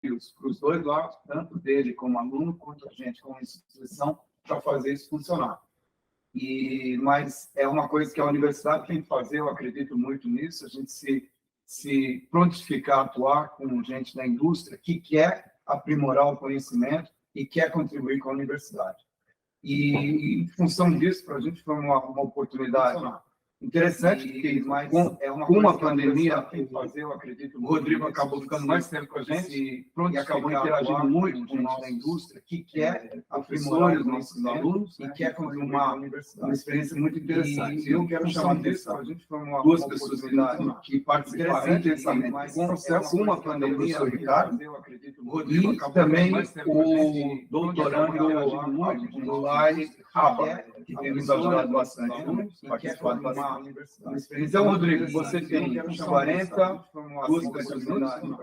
para os dois lados, tanto dele como aluno, quanto a gente como instituição, para fazer isso funcionar. Mas é uma coisa que a universidade tem que fazer, eu acredito muito nisso, a gente se prontificar a atuar com gente da indústria que quer aprimorar o conhecimento e quer contribuir com a universidade. E em função disso, para a gente foi uma oportunidade interessante, porque com uma pandemia, eu acredito, o Rodrigo acabou ficando mais tempo com a gente e acabou interagindo muito com a nossa indústria, que quer aprimorar os nossos alunos e quer construir uma experiência muito interessante. E eu quero chamar disso, a gente foi duas pessoas que participaram intensamente com o processo, com uma pandemia, o Ricardo, e também o doutorando do Lai Rabat, que tem nos ajudado bastante, participado bastante. Então, Rodrigo, você tem 40, duas pessoas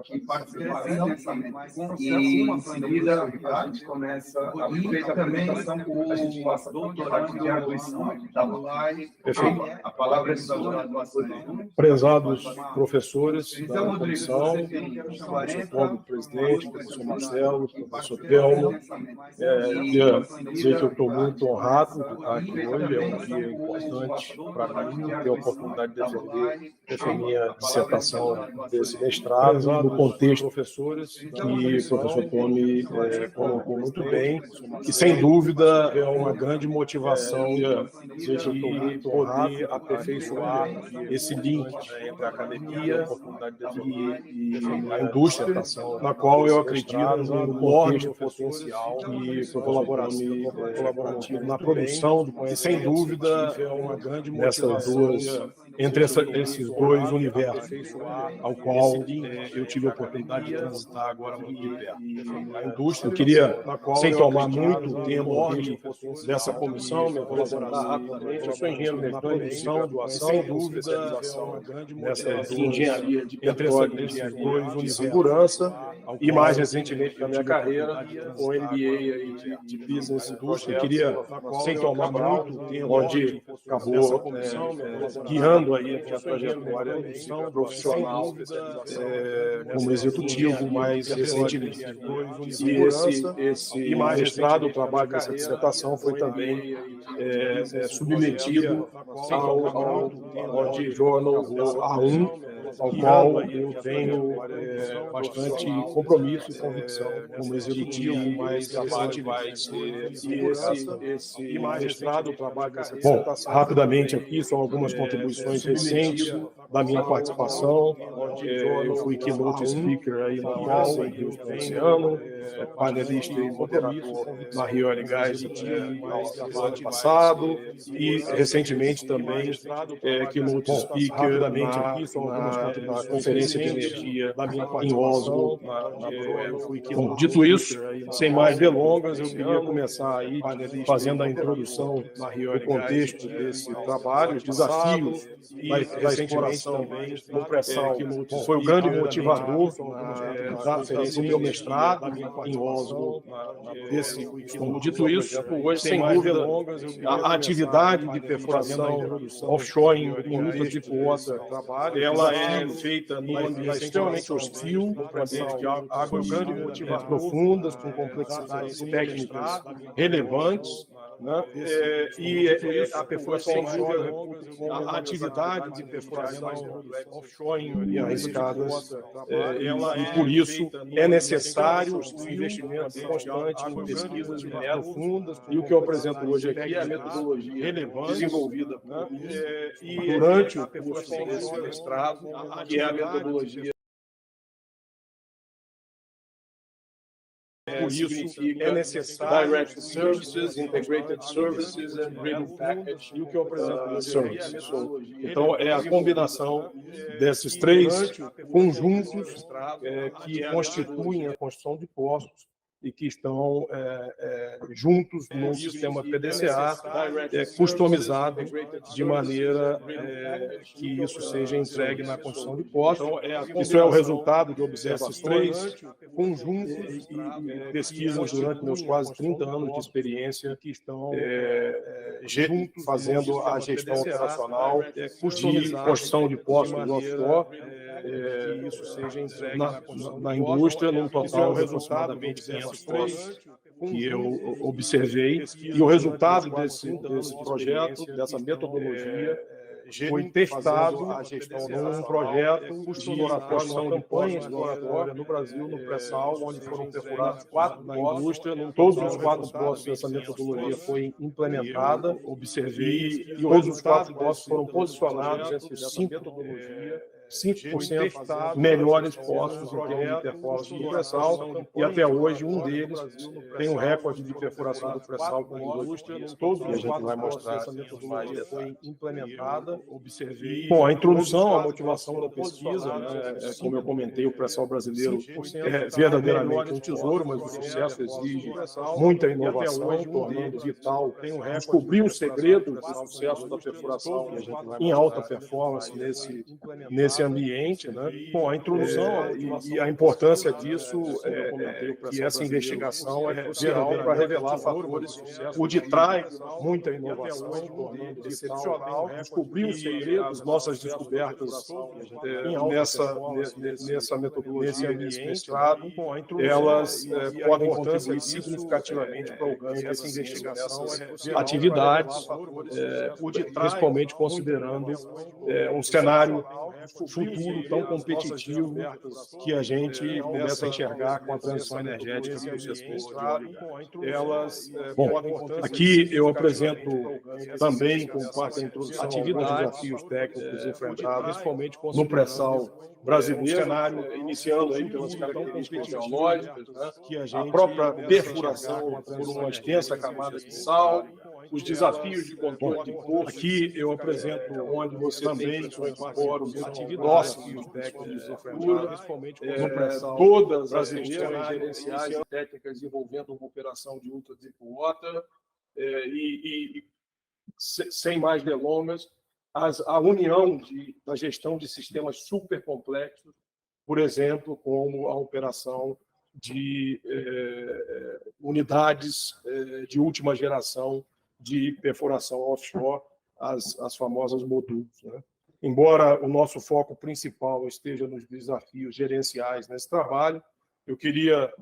que participaram intensamente, e em seguida a gente começa a feita a apresentação, a gente passa a parte de arguição da live. A palavra é do prezados professores da comissão, professor Paulo, presidente, professor Marcelo, professor Telmo. Queria dizer que eu estou muito honrado de estar aqui hoje, é um dia importante para mim, ter a oportunidade de defender minha dissertação desse mestrado no contexto professores que o professor Tome colocou muito bem, que sem dúvida é uma grande motivação de poder aperfeiçoar esse link entre a academia e a indústria, na qual eu acredito no enorme potencial e colaborativo na produção do conhecimento, sem dúvida é uma grande motivação entre esses dois universos, ao qual eu tive a oportunidade de transitar agora muito de perto. A indústria, eu queria, sem tomar muito tempo dessa comissão, me apresentar rapidamente. Eu sou engenheiro mecânico, doação, sem dúvida, especialização nessa engenharia de petróleo, esses dois universos de segurança, e mais recentemente na minha carreira, com MBA aí de Business Indústria. Eu queria, sem tomar muito tempo, onde acabou guiando aí a minha trajetória profissional como executivo, mais recentemente. E mais mestrado, o trabalho dessa dissertação foi também submetido ao Journal A1, ao qual eu tenho bastante compromisso e convicção como executivo, mais trabalho vai ser e mais mestrado, o trabalho dessa dissertação. Bom, rapidamente aqui, são algumas contribuições recentes da minha participação. Eu fui keynote speaker aí na UOL esse ano, panelista e moderador na Rio Gás no ano passado, e recentemente também keynote speaker na Conferência de Energia em Oslo, na Noruega. Bom, dito isso, sem mais delongas, eu queria começar aí fazendo a introdução do contexto desse trabalho, os desafios da exploração no pré-sal, que foi o grande motivador do meu mestrado em Oslo. Dito isso, hoje, sem dúvida, a atividade de perfuração offshore em ultra deep water, ela é feita num ambiente extremamente hostil, um ambiente de águas profundas, com complexidades técnicas relevantes, né? A perfuração a atividade de perfuração offshore em arriscadas, e por isso é necessário um investimento constante em pesquisas profundas, e o que eu apresento hoje aqui é a metodologia relevante desenvolvida durante o curso desse mestrado, que é a metodologia. Por isso, é necessário Direct Services, Integrated Services and Real Package, e o que eu apresento Services. Então, é a combinação desses três conjuntos que constituem a construção de postos e que estão juntos no sistema PDCA, customizado de maneira que isso seja entregue na construção de postos. Isso é o resultado de observações, três conjuntos e pesquisas durante meus quase 30 anos de experiência que estão fazendo a gestão operacional de construção de postos offshore, isso seja na indústria, num total de aproximadamente 500 postos que eu observei. E o resultado desse projeto, dessa metodologia, foi testado num projeto de construção de campanha exploratória no Brasil, no pré-sal, onde foram perfurados 4 na indústria. Todos os 4 postos dessa metodologia foi implementada, observei, e todos os 4 postos foram posicionados entre 5% melhores postos em termos de performance do pré-sal, e até hoje um deles tem um recorde de perfuração do pré-sal com 18 dias. Todos a gente vai mostrar essa metodologia foi implementada, observei. Bom, a introdução, a motivação da pesquisa, como eu comentei, o pré-sal brasileiro é verdadeiramente um tesouro, mas o sucesso exige muita inovação, tornando vital descobrir os segredos do sucesso da perfuração em alta performance nesse ambiente, né? Bom, a introdução e a importância disso que essa investigação é crucial para revelar fatores por detrás, muita inovação, tornando excepcional, descobrir os segredos, nossas descobertas nessa metodologia, nesse mestrado, elas podem contribuir significativamente para o ganho dessa investigação, atividades, principalmente considerando um cenário futuro tão competitivo que a gente começa a enxergar com a transição energética que o setor de elas. Bom, aqui eu apresento também, como parte da introdução, atividades, desafios técnicos enfrentados, principalmente no pré-sal brasileiro, cenário iniciando aí pelas características geológicas, né? A própria perfuração por uma extensa camada de sal, os desafios de controle de poço. Aqui eu apresento onde você também fóruns, atividades técnicos enfrentados, principalmente no pré-sal, todas as questões gerenciais e técnicas envolvendo uma operação de ultra deep water, e sem mais delongas, a união da gestão de sistemas super complexos, por exemplo, como a operação de unidades de última geração de perfuração offshore, as famosas modulos, né? Embora o nosso foco principal esteja nos desafios gerenciais nesse trabalho, eu queria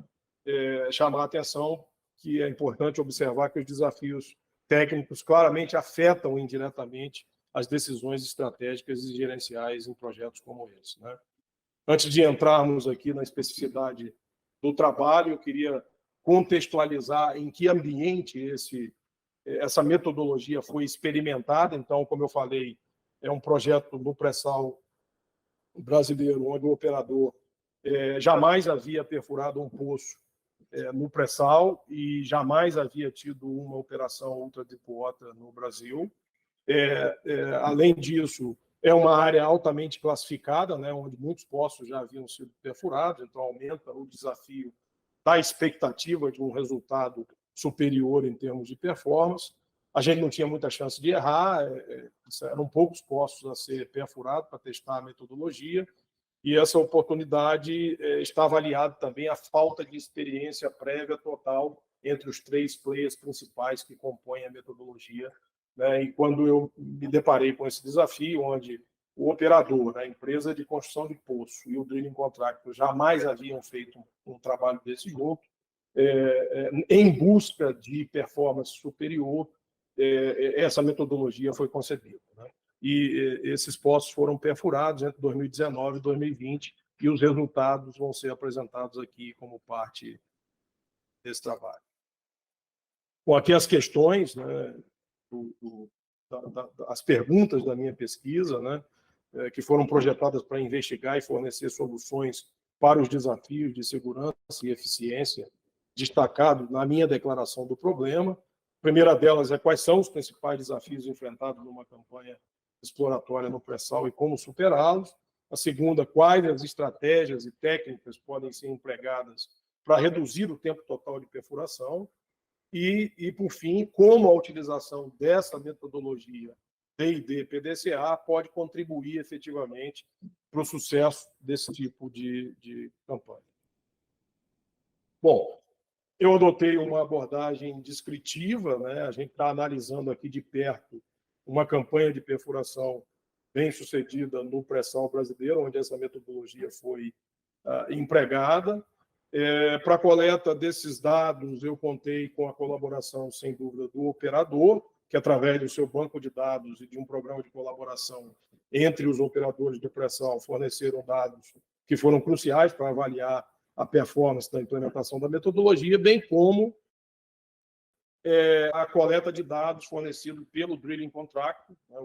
chamar a atenção que é importante observar que os desafios técnicos claramente afetam indiretamente as decisões estratégicas e gerenciais em projetos como esse, né? Antes de entrarmos aqui na especificidade do trabalho, eu queria contextualizar em que ambiente essa metodologia foi experimentada. Então, como eu falei, é um projeto no pré-sal brasileiro, onde o operador jamais havia perfurado um poço no pré-sal e jamais havia tido uma operação ultra deep water no Brasil. Além disso, é uma área altamente classificada, né, onde muitos poços já haviam sido perfurados, então aumenta o desafio da expectativa de um resultado superior em termos de performance. A gente não tinha muita chance de errar, eram poucos poços a ser perfurados para testar a metodologia, e essa oportunidade estava aliada também à falta de experiência prévia total entre os 3 players principais que compõem a metodologia, né? E quando eu me deparei com esse desafio, onde o operador, a empresa de construção de poço e o drilling contractor jamais haviam feito um trabalho desse junto, em busca de performance superior, essa metodologia foi concebida, né? E esses poços foram perfurados entre 2019 e 2020, e os resultados vão ser apresentados aqui como parte desse trabalho. Bom, aqui as questões, né, as perguntas da minha pesquisa, né, que foram projetadas para investigar e fornecer soluções para os desafios de segurança e eficiência destacados na minha declaração do problema. A primeira delas é quais são os principais desafios enfrentados numa campanha exploratória no pré-sal e como superá-los. A segunda, quais as estratégias e técnicas podem ser empregadas para reduzir o tempo total de perfuração e, por fim, como a utilização dessa metodologia DID-PDCA pode contribuir efetivamente para o sucesso desse tipo de campanha. Bom, eu adotei uma abordagem descritiva, né? A gente está analisando aqui de perto uma campanha de perfuração bem-sucedida no pré-sal brasileiro, onde essa metodologia foi empregada. Para a coleta desses dados, eu contei com a colaboração, sem dúvida, do operador, que, através do seu banco de dados e de um programa de colaboração entre os operadores de pré-sal, forneceram dados que foram cruciais para avaliar a performance da implementação da metodologia, bem como a coleta de dados fornecido pelo Drilling Contractor, né,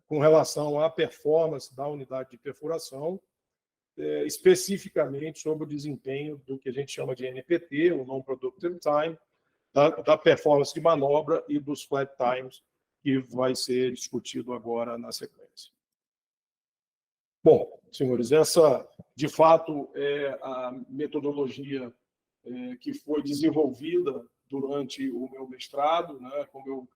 com relação à performance da unidade de perfuração, especificamente sobre o desempenho do que a gente chama de NPT, o Non-Productive Time, da performance de manobra e dos flat times, que vai ser discutido agora na sequência. Bom, senhores, essa, de fato, é a metodologia que foi desenvolvida durante o meu mestrado, né? Como eu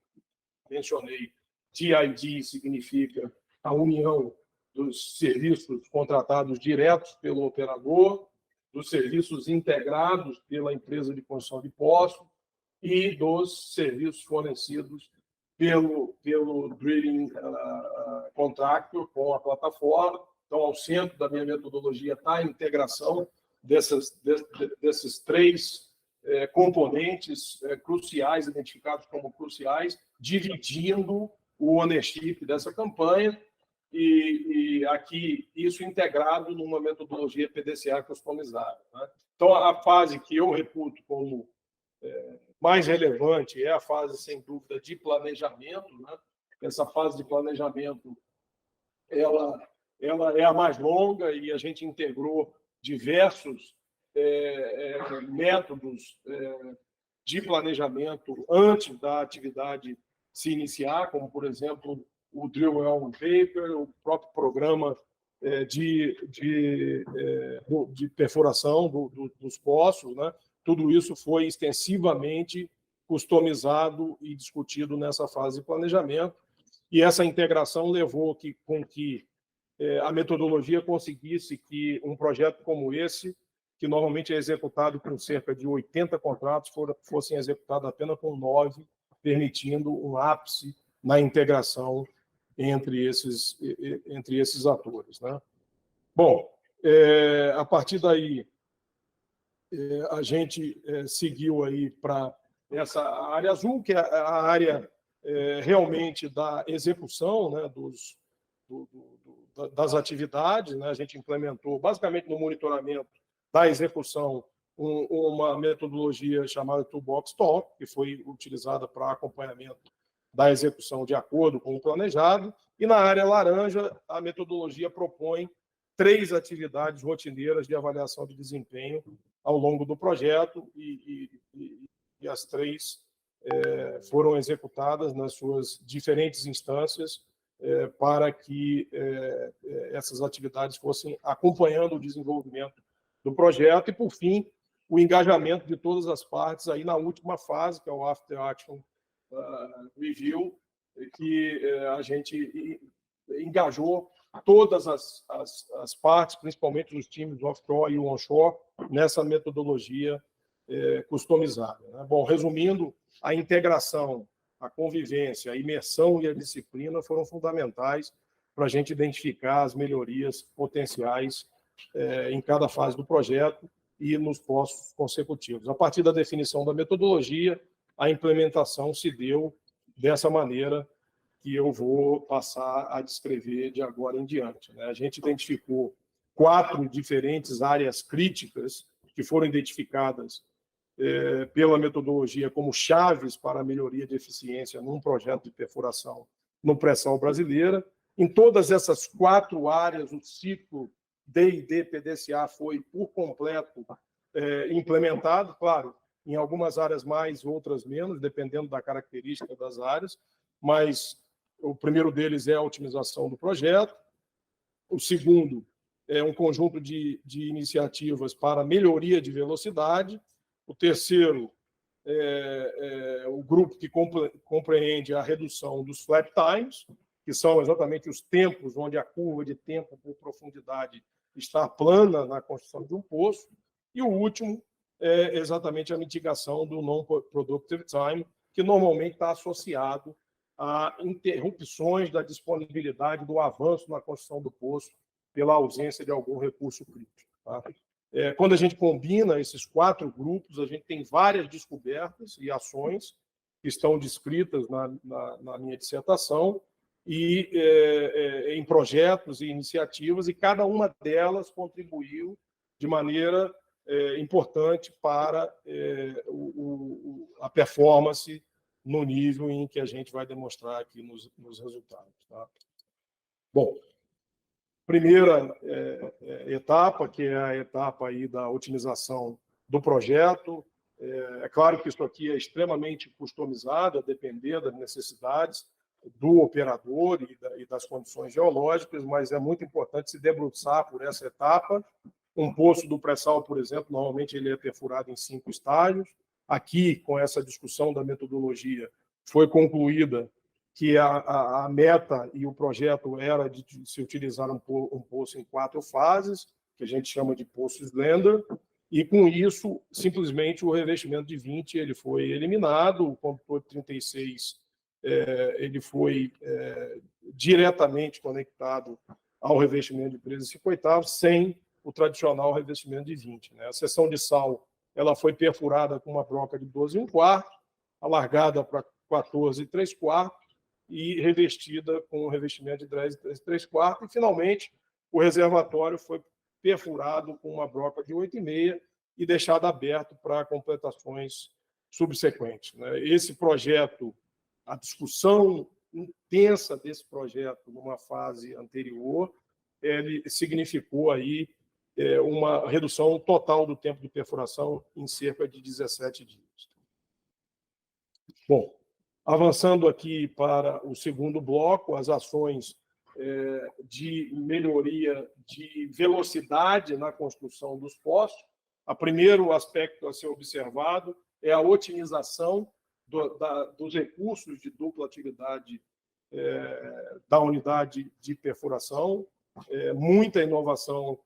mencionei, TID significa a união dos serviços contratados diretos pelo operador, dos serviços integrados pela empresa de construção de poços e dos serviços fornecidos pelo Drilling Contractor com a plataforma. Então, ao centro da minha metodologia está a integração desses três componentes cruciais, identificados como cruciais, dividindo o ownership dessa campanha e aqui isso integrado numa metodologia PDCA customizada, né? Então, a fase que eu reputo como mais relevante é a fase, sem dúvida, de planejamento, né? Essa fase de planejamento ela é a mais longa e a gente integrou diversos métodos de planejamento antes da atividade se iniciar, como, por exemplo, o Drill Well on Paper, o próprio programa de perfuração dos poços, né? Tudo isso foi extensivamente customizado e discutido nessa fase de planejamento, e essa integração levou com que a metodologia conseguisse que um projeto como esse, que normalmente é executado com cerca de 80 contratos, fossem executados apenas com 9, permitindo um ápice na integração entre esses atores, né? Bom, a partir daí, a gente seguiu aí para essa área azul, que é a área realmente da execução, né, das atividades, né? A gente implementou, basicamente, no monitoramento da execução, uma metodologia chamada Toolbox Talk, que foi utilizada para acompanhamento da execução de acordo com o planejado. E na área laranja, a metodologia propõe 3 atividades rotineiras de avaliação de desempenho ao longo do projeto, e as 3 foram executadas nas suas diferentes instâncias para que essas atividades fossem acompanhando o desenvolvimento do projeto e, por fim, o engajamento de todas as partes aí na última fase, que é o After Action Review, que a gente engajou todas as partes, principalmente os times offshore e onshore, nessa metodologia customizada, né? Bom, resumindo, a integração, a convivência, a imersão e a disciplina foram fundamentais para a gente identificar as melhorias potenciais em cada fase do projeto e nos postos consecutivos. A partir da definição da metodologia, a implementação se deu dessa maneira que eu vou passar a descrever de agora em diante, né? A gente identificou 4 diferentes áreas críticas que foram identificadas pela metodologia como chaves para a melhoria de eficiência num projeto de perfuração no pré-sal brasileira. Em todas essas 4 áreas, o ciclo DID-PDCA foi por completo implementado, claro, em algumas áreas mais, outras menos, dependendo da característica das áreas, mas o primeiro deles é a otimização do projeto, o segundo um conjunto de iniciativas para melhoria de velocidade. O terceiro o grupo que compreende a redução dos flat times, que são exatamente os tempos onde a curva de tempo por profundidade está plana na construção de um poço. E o último é exatamente a mitigação do non-productive time, que normalmente está associado a interrupções da disponibilidade do avanço na construção do poço pela ausência de algum recurso crítico. Tá? Quando a gente combina esses 4 grupos, a gente tem várias descobertas e ações que estão descritas na minha dissertação e em projetos e iniciativas, e cada uma delas contribuiu de maneira importante para a performance no nível em que a gente vai demonstrar aqui nos resultados. Tá? Bom, primeira etapa, que é a etapa aí da otimização do projeto. É claro que isso aqui é extremamente customizado, a depender das necessidades do operador e das condições geológicas, mas é muito importante se debruçar por essa etapa. Um poço do pré-sal, por exemplo, normalmente ele é perfurado em 5 estágios. Aqui, com essa discussão da metodologia, foi concluída que a meta e o projeto era de se utilizar um poço em 4 fases, que a gente chama de poço Slender, e com isso, simplesmente, o revestimento de 20 ele foi eliminado, o condutor de 36 ele foi diretamente conectado ao revestimento de 13,5/8, sem o tradicional revestimento de 20. Né? A seção de sal ela foi perfurada com uma broca de 12,25, alargada para 14,75 e revestida com um revestimento de 10,75, e, finalmente, o reservatório foi perfurado com uma broca de 8,5 e deixado aberto para completações subsequentes. Né? Esse projeto, a discussão intensa desse projeto numa fase anterior, ele significou aí uma redução total do tempo de perfuração em cerca de 17 dias. Bom, avançando aqui para o segundo bloco, as ações de melhoria de velocidade na construção dos poços. O primeiro aspecto a ser observado é a otimização dos recursos de dupla atividade da unidade de perfuração. Muita inovação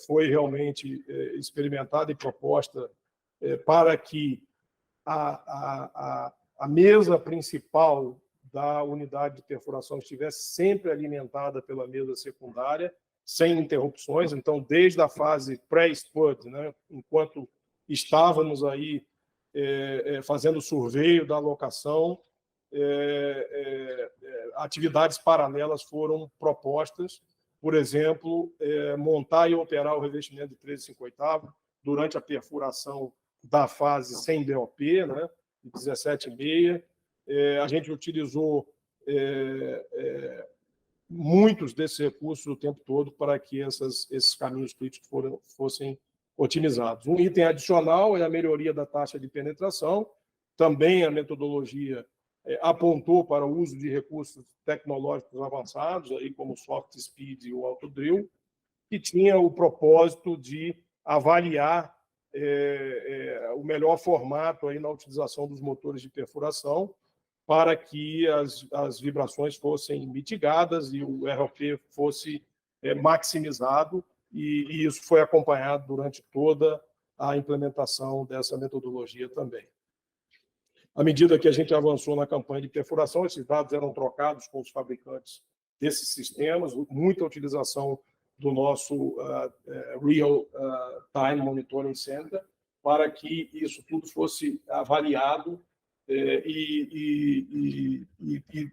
foi realmente experimentada e proposta para que a mesa principal da unidade de perfuração estivesse sempre alimentada pela mesa secundária, sem interrupções. Então, desde a fase pré-spud, né, enquanto estávamos aí fazendo surveio da locação, atividades paralelas foram propostas. Por exemplo, montar e operar o revestimento de 13,5/8 durante a perfuração da fase sem BOP, né, de 17,5. A gente utilizou muitos desses recursos o tempo todo para que esses caminhos críticos fossem otimizados. Um item adicional é a melhoria da taxa de penetração. Também a metodologia apontou para o uso de recursos tecnológicos avançados, aí como o soft speed e o autodrill, que tinha o propósito de avaliar o melhor formato aí na utilização dos motores de perfuração para que as vibrações fossem mitigadas e o ROP fosse maximizado, e isso foi acompanhado durante toda a implementação dessa metodologia também. À medida que a gente avançou na campanha de perfuração, esses dados eram trocados com os fabricantes desses sistemas, muita utilização do nosso Real Time Monitoring Center, para que isso tudo fosse avaliado e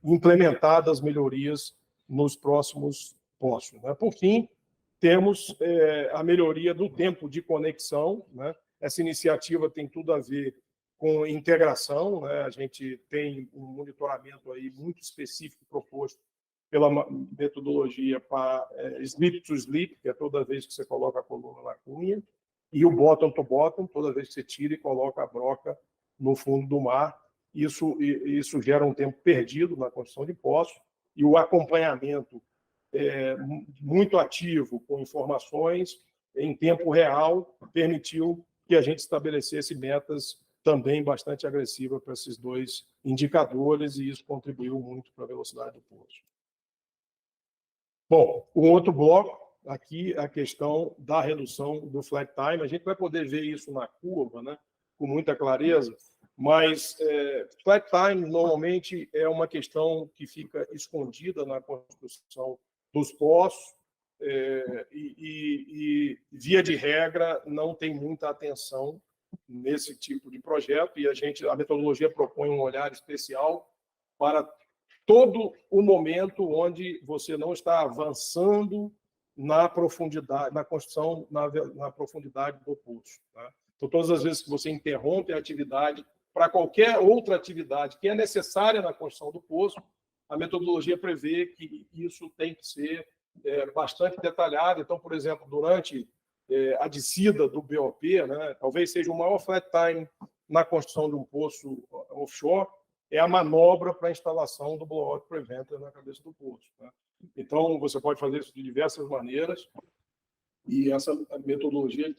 implementadas melhorias nos próximos poços. Né? Por fim, temos a melhoria do tempo de conexão. Né? Essa iniciativa tem tudo a ver com integração. Né? A gente tem um monitoramento aí muito específico proposto pela metodologia para slip to slip, que é toda vez que você coloca a coluna na cunha, e o bottom to bottom, toda vez que você tira e coloca a broca no fundo do mar. Isso gera um tempo perdido na construção de poços, e o acompanhamento muito ativo, com informações em tempo real, permitiu que a gente estabelecesse metas também bastante agressivas para esses dois indicadores, e isso contribuiu muito para a velocidade do poço. Bom, o outro bloco, aqui, a questão da redução do flat time. A gente vai poder ver isso na curva, né, com muita clareza, mas flat time normalmente é uma questão que fica escondida na construção dos poços, e via de regra, não tem muita atenção nesse tipo de projeto, e a metodologia propõe um olhar especial para todo o momento onde você não está avançando na profundidade, na construção, na profundidade do poço. Tá? Então, todas as vezes que você interrompe a atividade para qualquer outra atividade que é necessária na construção do poço, a metodologia prevê que isso tem que ser bastante detalhado. Então, por exemplo, durante a descida do BOP, né, talvez seja o maior flat time na construção de um poço offshore, é a manobra para a instalação do blowout preventer na cabeça do poço. Né? Então, você pode fazer isso de diversas maneiras, e essa metodologia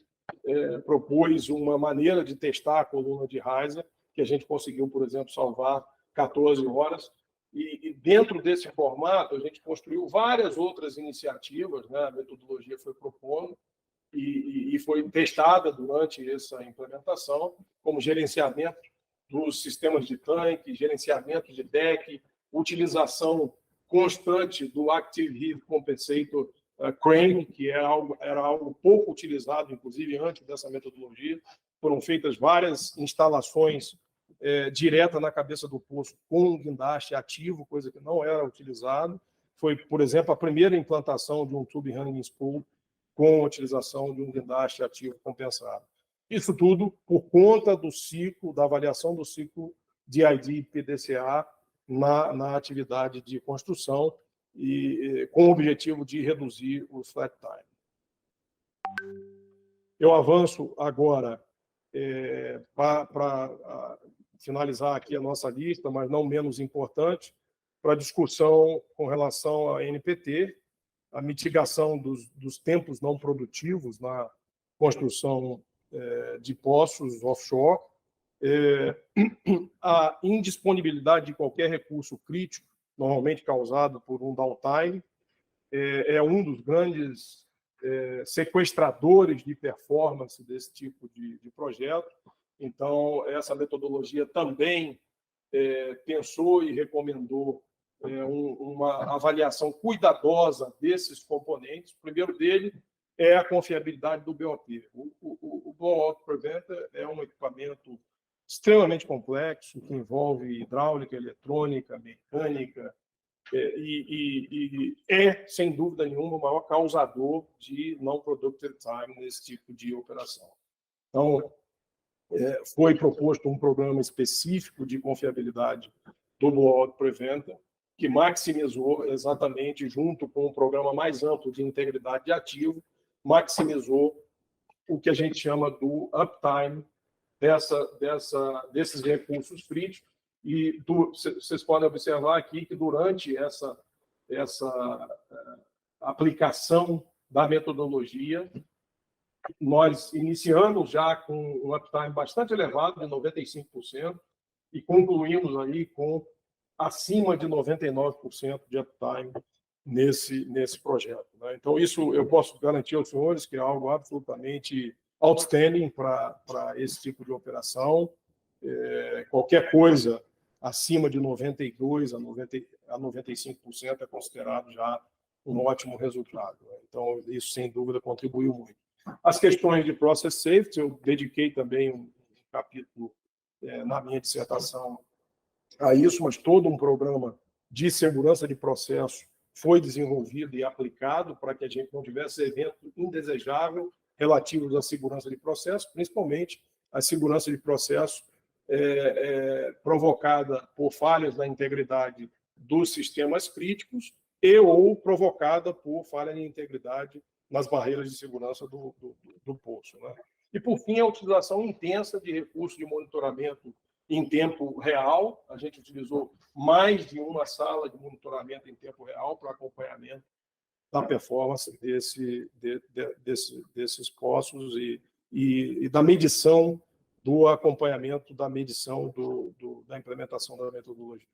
propôs uma maneira de testar a coluna de riser, que a gente conseguiu, por exemplo, salvar 14 horas, e dentro desse formato a gente construiu várias outras iniciativas, né? A metodologia foi propondo e foi testada durante essa implementação, como gerenciamento dos sistemas de tanque, gerenciamento de deck, utilização constante do Active Heave Compensator Crane, que era algo pouco utilizado, inclusive antes dessa metodologia. Foram feitas várias instalações direta na cabeça do poço com um guindaste ativo, coisa que não era utilizado. Foi, por exemplo, a primeira implantação de um tube hanging spool com a utilização de um guindaste ativo compensado. Isso tudo por conta do ciclo, da avaliação do ciclo de ID e PDCA na atividade de construção, e com o objetivo de reduzir o flat time. Eu avanço agora para finalizar aqui a nossa lista, mas não menos importante, para a discussão com relação à NPT, a mitigação dos tempos não produtivos na construção de poços offshore, a indisponibilidade de qualquer recurso crítico, normalmente causado por um downtime, é um dos grandes sequestradores de performance desse tipo de projeto. Então, essa metodologia também pensou e recomendou uma avaliação cuidadosa desses componentes. O primeiro dele é a confiabilidade do BOP. O Blowout Preventer é um equipamento extremamente complexo, que envolve hidráulica, eletrônica, mecânica, e sem dúvida nenhuma, o maior causador de non-productive time nesse tipo de operação. Então, foi proposto um programa específico de confiabilidade do Blowout Preventer, que maximizou exatamente, junto com um programa mais amplo de integridade de ativo, maximizou o que a gente chama do uptime desses recursos críticos. E vocês podem observar aqui que durante essa aplicação da metodologia, nós iniciamos já com um uptime bastante elevado, de 95%, e concluímos aí com acima de 99% de uptime nesse projeto. Né? Então, isso eu posso garantir aos senhores que é algo absolutamente outstanding para esse tipo de operação. Qualquer coisa acima de 92% a 95% é considerado já um ótimo resultado. Né? Então, isso, sem dúvida, contribuiu muito. As questões de process safety, eu dediquei também um capítulo na minha dissertação a isso, mas todo um programa de segurança de processo foi desenvolvido e aplicado para que a gente não tivesse evento indesejável relativos à segurança de processo, principalmente a segurança de processo provocada por falhas na integridade dos sistemas críticos ou provocada por falha de integridade nas barreiras de segurança do poço. Né? E, por fim, a utilização intensa de recursos de monitoramento em tempo real. A gente utilizou mais de uma sala de monitoramento em tempo real para acompanhamento da performance desses poços e da medição, do acompanhamento da medição da implementação da metodologia.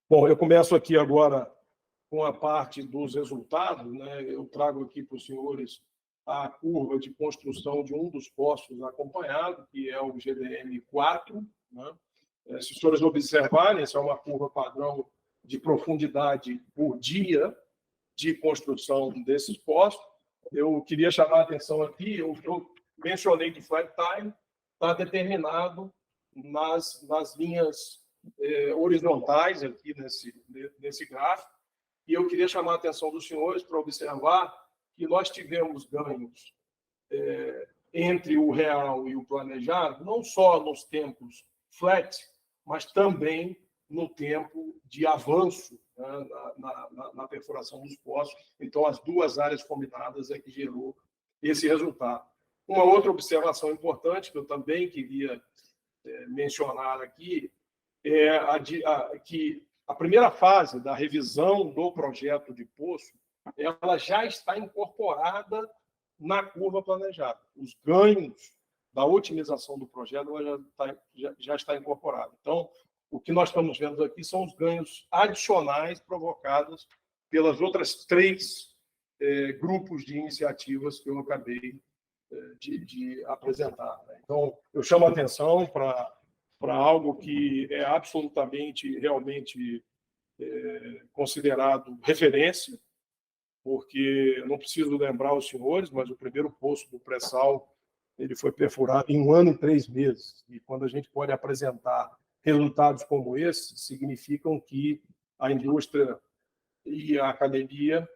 Bom, eu começo aqui agora com a parte dos resultados, né? Eu trago aqui para os senhores a curva de construção de um dos poços acompanhado, que é o GDM4. Né? Se os senhores observarem, essa é uma curva padrão de profundidade por dia de construção desses poços. Eu queria chamar a atenção aqui, eu mencionei que flat time está determinado nas linhas horizontais aqui nesse gráfico, e eu queria chamar a atenção dos senhores para observar que nós tivemos ganhos entre o real e o planejado, não só nos tempos flat, mas também no tempo de avanço, né, na perfuração dos poços. Então, as duas áreas combinadas é que gerou esse resultado. Uma outra observação importante que eu também queria mencionar aqui é que a primeira fase da revisão do projeto de poço ela já está incorporada na curva planejada. Os ganhos da otimização do projeto já está incorporado. Então, o que nós estamos vendo aqui são os ganhos adicionais provocados pelas outras 3 grupos de iniciativas que eu acabei de apresentar. Então, eu chamo a atenção para algo que é absolutamente, realmente considerado referência, porque não preciso lembrar os senhores, mas o primeiro poço do pré-sal ele foi perfurado em 1 ano e 3 meses. E quando a gente pode apresentar resultados como esse, significam que a indústria e a academia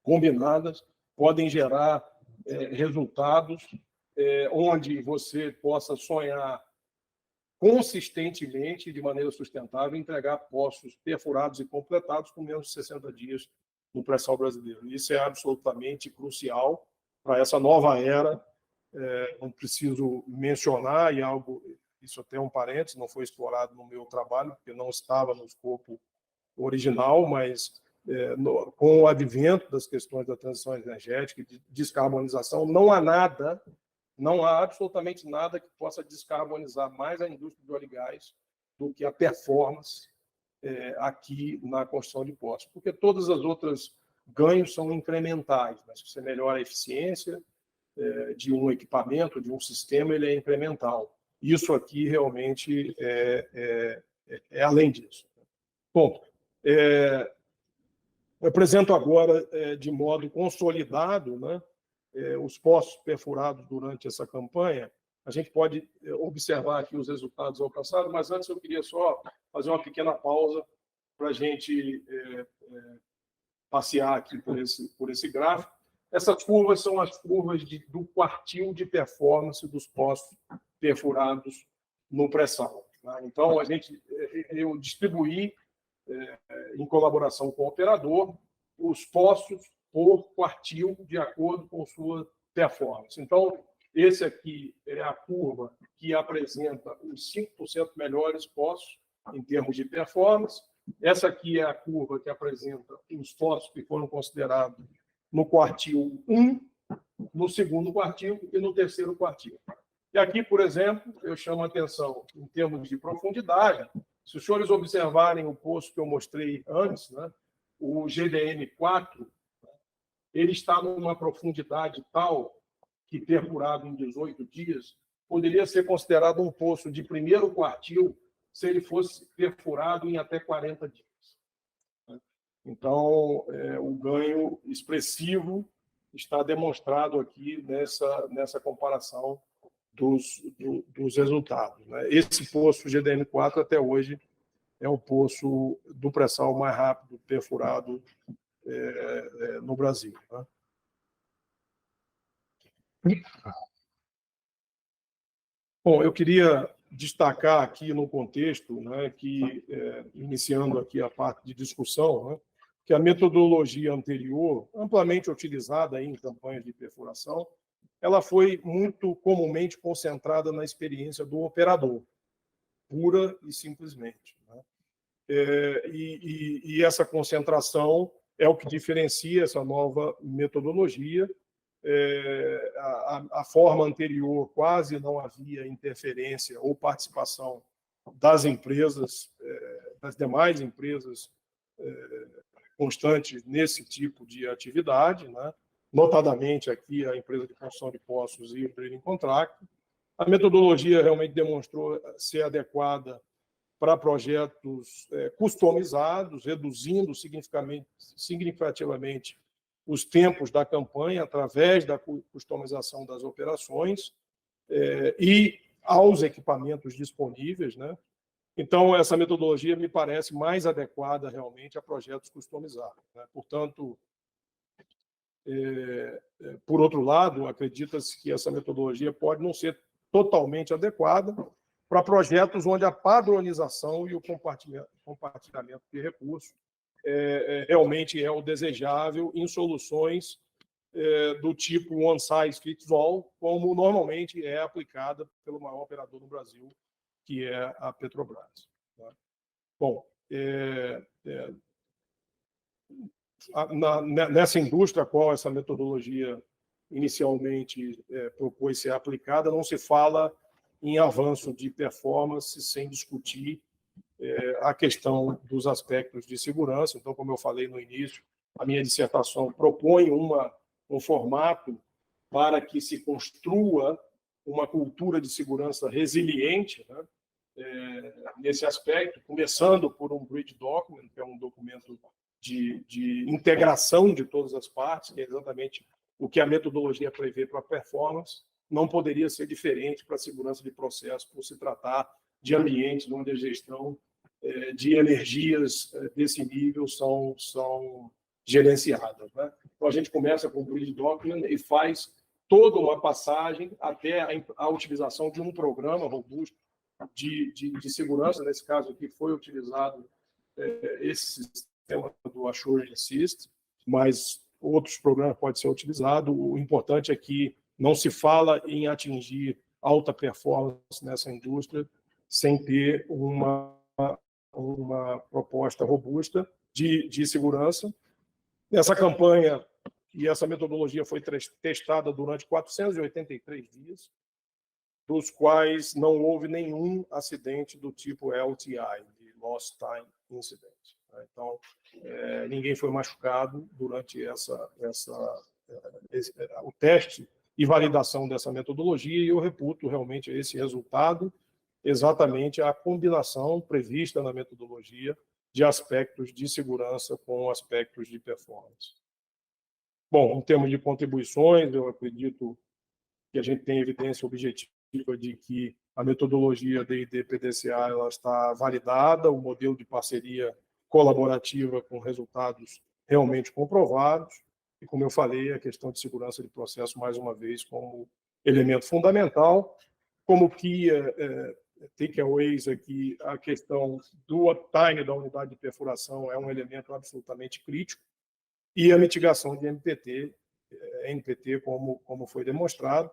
combinadas podem gerar resultados onde você possa sonhar consistentemente, de maneira sustentável, entregar poços perfurados e completados com menos de 60 dias no pré-sal brasileiro. Isso é absolutamente crucial para essa nova era. Não preciso mencionar, e algo, isso até é um parênteses, não foi explorado no meu trabalho, porque não estava no escopo original, mas com o advento das questões da transição energética e de descarbonização, não há absolutamente nada que possa descarbonizar mais a indústria de óleo e gás do que a performance aqui na construção de poços, porque todas as outras ganhos são incrementais, mas se você melhora a eficiência de um equipamento, de um sistema, ele é incremental. Isso aqui realmente é além disso. Bom, eu apresento agora, de modo consolidado, né, os poços perfurados durante essa campanha. A gente pode observar aqui os resultados alcançados, mas antes eu queria só fazer uma pequena pausa para a gente passear aqui por esse gráfico. Essas curvas são as curvas do quartil de performance dos poços perfurados no pré-sal. Então, eu distribuí, em colaboração com o operador, os poços por quartil de acordo com sua performance. Então, esse aqui é a curva que apresenta os 5% melhores poços em termos de performance. Essa aqui é a curva que apresenta os poços que foram considerados no quartil 1, no segundo quartil e no terceiro quartil. E aqui, por exemplo, eu chamo a atenção em termos de profundidade. Se os senhores observarem o poço que eu mostrei antes, né, o GDM4, ele está numa profundidade tal que, perfurado em 18 dias, poderia ser considerado um poço de primeiro quartil se ele fosse perfurado em até 40 dias. Então, o ganho expressivo está demonstrado aqui nessa comparação dos resultados. Esse poço GDM4, até hoje, é o poço do pré-sal mais rápido perfurado no Brasil. Bom, eu queria destacar aqui no contexto, que, iniciando aqui a parte de discussão, que a metodologia anterior, amplamente utilizada em campanhas de perfuração, ela foi muito comumente concentrada na experiência do operador, pura e simplesmente. e essa concentração é o que diferencia essa nova metodologia. A forma anterior quase não havia interferência ou participação das empresas, das demais empresas constantes nesse tipo de atividade, né? Notadamente aqui a empresa de construção de poços e o drilling contract. A metodologia realmente demonstrou ser adequada para projetos customizados, reduzindo significativamente os tempos da campanha através da customização das operações e aos equipamentos disponíveis, né? Então, essa metodologia me parece mais adequada realmente a projetos customizados, né? Portanto, por outro lado, acredita-se que essa metodologia pode não ser totalmente adequada para projetos onde a padronização e o compartilhamento de recursos realmente é o desejável em soluções do tipo one size fits all, como normalmente é aplicada pelo maior operador no Brasil, que é a Petrobras. Bom, nessa indústria a qual essa metodologia inicialmente propôs ser aplicada, não se fala em avanço de performance sem discutir a questão dos aspectos de segurança. Então, como eu falei no início, a minha dissertação propõe um formato para que se construa uma cultura de segurança resiliente, né? Nesse aspecto, começando por um bridge document, que é um documento de integração de todas as partes, que é exatamente o que a metodologia prevê para a performance. Não poderia ser diferente para a segurança de processo, por se tratar de ambientes onde a gestão de energias desse nível são gerenciadas, né? Então, a gente começa com o bridge document e faz toda uma passagem até a utilização de um programa robusto de segurança. Nesse caso aqui foi utilizado esse sistema do Assurance Assist, mas outros programas podem ser utilizados. O importante é que não se fala em atingir alta performance nessa indústria sem ter uma proposta robusta de segurança. Nessa campanha, e essa metodologia foi testada durante 483 dias, dos quais não houve nenhum acidente do tipo LTI, de Lost Time Incident. Então, ninguém foi machucado durante o teste e validação dessa metodologia, e eu reputo realmente esse resultado, exatamente a combinação prevista na metodologia de aspectos de segurança com aspectos de performance. Bom, em termos de contribuições, eu acredito que a gente tem evidência objetiva de que a metodologia D&D PDCA ela está validada, o modelo de parceria colaborativa com resultados realmente comprovados, e, como eu falei, a questão de segurança de processo, mais uma vez, como elemento fundamental, como que takeaways aqui, a questão do uptime da unidade de perfuração é um elemento absolutamente crítico, e a mitigação de NPT, como foi demonstrado.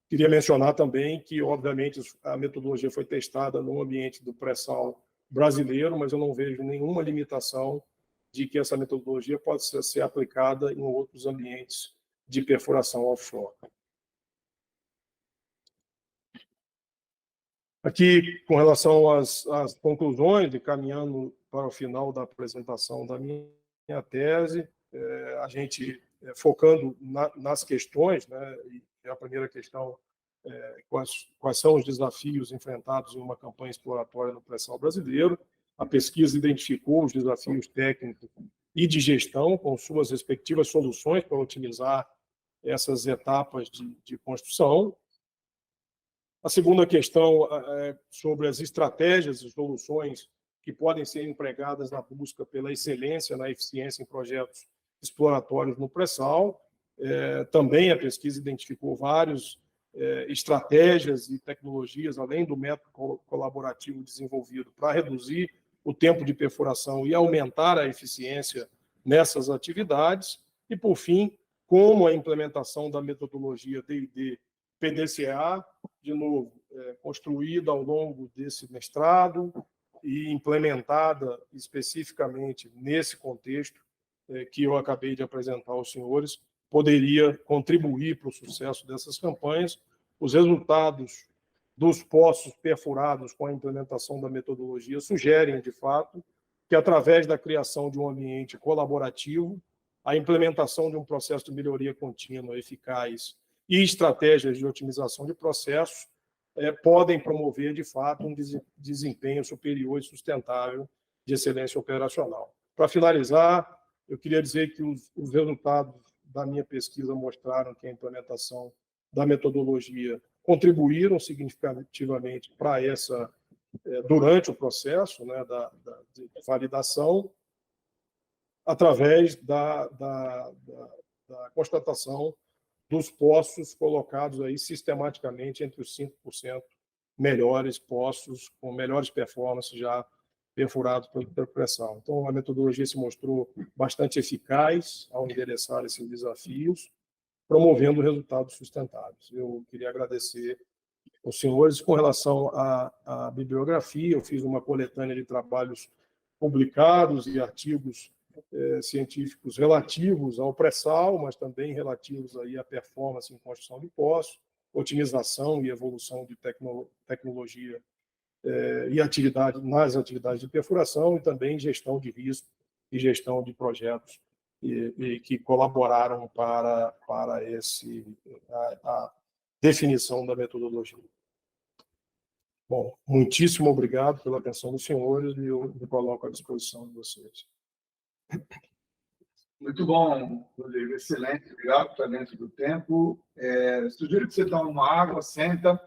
Queria mencionar também que, obviamente, a metodologia foi testada no ambiente do pré-sal brasileiro, mas eu não vejo nenhuma limitação de que essa metodologia possa ser aplicada em outros ambientes de perfuração offshore. Aqui, com relação às conclusões, e caminhando para o final da apresentação da minha tese, a gente focando nas questões, né, e a primeira questão quais são os desafios enfrentados em uma campanha exploratória no pré-sal brasileiro. A pesquisa identificou os desafios técnicos e de gestão, com suas respectivas soluções para otimizar essas etapas de construção. A segunda questão é sobre as estratégias e soluções que podem ser empregadas na busca pela excelência, na eficiência em projetos exploratórios no pré-sal. Também a pesquisa identificou várias estratégias e tecnologias, além do método colaborativo desenvolvido para reduzir o tempo de perfuração e aumentar a eficiência nessas atividades. E, por fim, como a implementação da metodologia D&D PDCA, de novo, construída ao longo desse mestrado e implementada especificamente nesse contexto que eu acabei de apresentar aos senhores, poderia contribuir para o sucesso dessas campanhas. Os resultados dos poços perfurados com a implementação da metodologia sugerem, de fato, que, através da criação de um ambiente colaborativo, a implementação de um processo de melhoria contínua, eficaz e estratégias de otimização de processos podem promover, de fato, um desempenho superior e sustentável de excelência operacional. Para finalizar, eu queria dizer que os resultados da minha pesquisa mostraram que a implementação da metodologia contribuíram significativamente para essa, durante o processo, né, de validação, através da constatação dos poços colocados aí sistematicamente entre os 5% melhores poços, com melhores performances já perfurados pela pressão. Então, a metodologia se mostrou bastante eficaz ao endereçar esses desafios, promovendo resultados sustentáveis. Eu queria agradecer aos senhores. Com relação à bibliografia, eu fiz uma coletânea de trabalhos publicados e artigos científicos relativos ao pré-sal, mas também relativos aí à performance em construção de poços, otimização e evolução de tecnologia e atividade nas atividades de perfuração, e também gestão de risco e gestão de projetos e que colaboraram para a definição da metodologia. Bom, muitíssimo obrigado pela atenção dos senhores e eu me coloco à disposição de vocês. Muito bom, Rodrigo, excelente, obrigado, está dentro do tempo. Sugiro que você tome uma água, senta.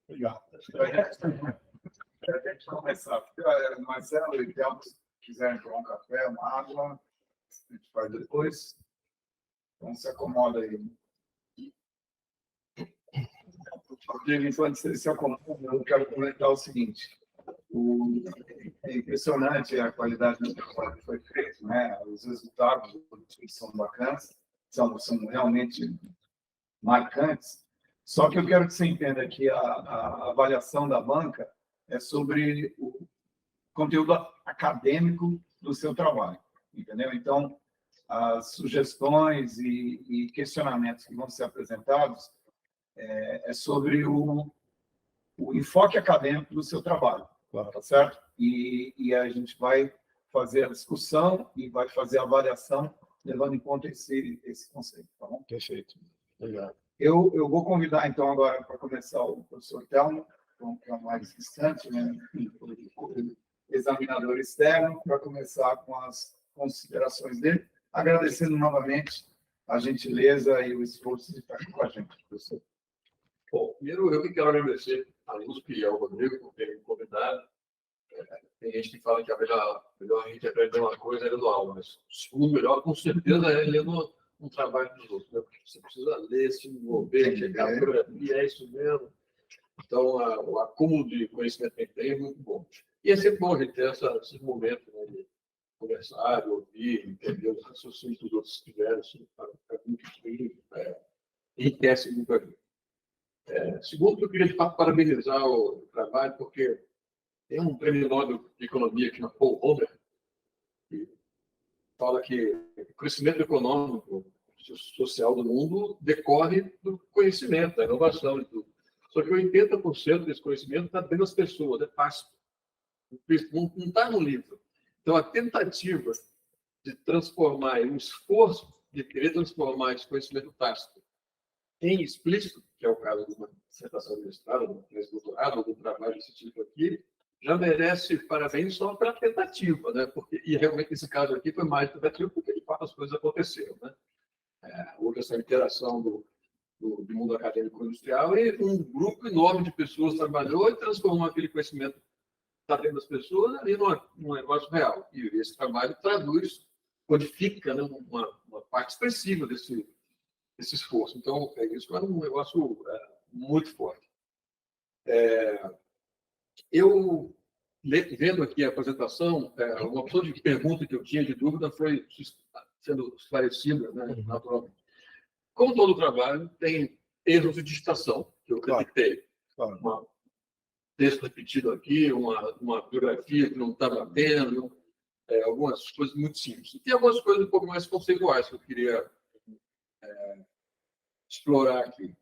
Obrigado. Para a gente começar, Marcelo e Thelma, se quiserem tomar um café, uma água, a gente faz depois. Então, se acomoda aí. Rodrigo, enquanto você se acomoda, eu quero comentar o seguinte. É impressionante a qualidade do trabalho que foi feito, né? Os resultados são bacanas, são realmente marcantes. Só que eu quero que você entenda que a avaliação da banca é sobre o conteúdo acadêmico do seu trabalho, entendeu? Então, as sugestões e questionamentos que vão ser apresentados é sobre o enfoque acadêmico do seu trabalho. Claro. Tá certo? E a gente vai fazer a discussão e vai fazer a avaliação levando em conta esse conceito, tá bom? Perfeito. Obrigado. Eu vou convidar, então, agora, para começar, o professor Thelma, que é o mais distante, né, o examinador externo, para começar com as considerações dele, agradecendo novamente a gentileza e o esforço de estar aqui com a gente, professor. Bom, primeiro eu que quero agradecer a USP e ao Rodrigo por terem me convidado. Tem gente que fala que a melhor a gente aprender uma coisa é lendo aula, mas o segundo melhor, com certeza, é lendo um trabalho dos outros, né? Porque você precisa ler, se envolver, chegar a biografia, é isso mesmo. Então, o acúmulo de conhecimento que tem é muito bom. E é sempre bom a gente ter esses momentos, né, de conversar, de ouvir, entender os raciocínios que os outros tiveram, assim, para muito frio, enriquece muito a vida. Segundo, eu queria, de fato, parabenizar o trabalho, porque tem um prêmio Nobel de Economia que chama Paul Homer, que fala que o crescimento econômico social do mundo decorre do conhecimento, da inovação e tudo. Só que 80% desse conhecimento está dentro das pessoas, é fácil. Não está no livro. Então, a tentativa de transformar, o esforço de querer transformar esse conhecimento tácito em explícito, que é o caso de uma dissertação de mestrado, de uma tese de doutorado, ou de um trabalho desse tipo aqui, já merece parabéns só pela tentativa, né? E realmente esse caso aqui foi mais tentativa porque, de fato, as coisas aconteceram, né? Houve essa interação do mundo acadêmico industrial e um grupo enorme de pessoas trabalhou e transformou aquele conhecimento que está dentro das pessoas ali num negócio real. E esse trabalho traduz, codifica, né, uma parte expressiva desse esforço. Então, isso é um negócio muito forte. Eu, vendo aqui a apresentação, uma opção de pergunta que eu tinha de dúvida foi sendo esclarecida, né, naturalmente. Como todo trabalho, tem erros de digitação, que eu detectei. Claro. texto repetido aqui, uma biografia que não está batendo, algumas coisas muito simples. E tem algumas coisas um pouco mais conceituais que eu queria explorar aqui.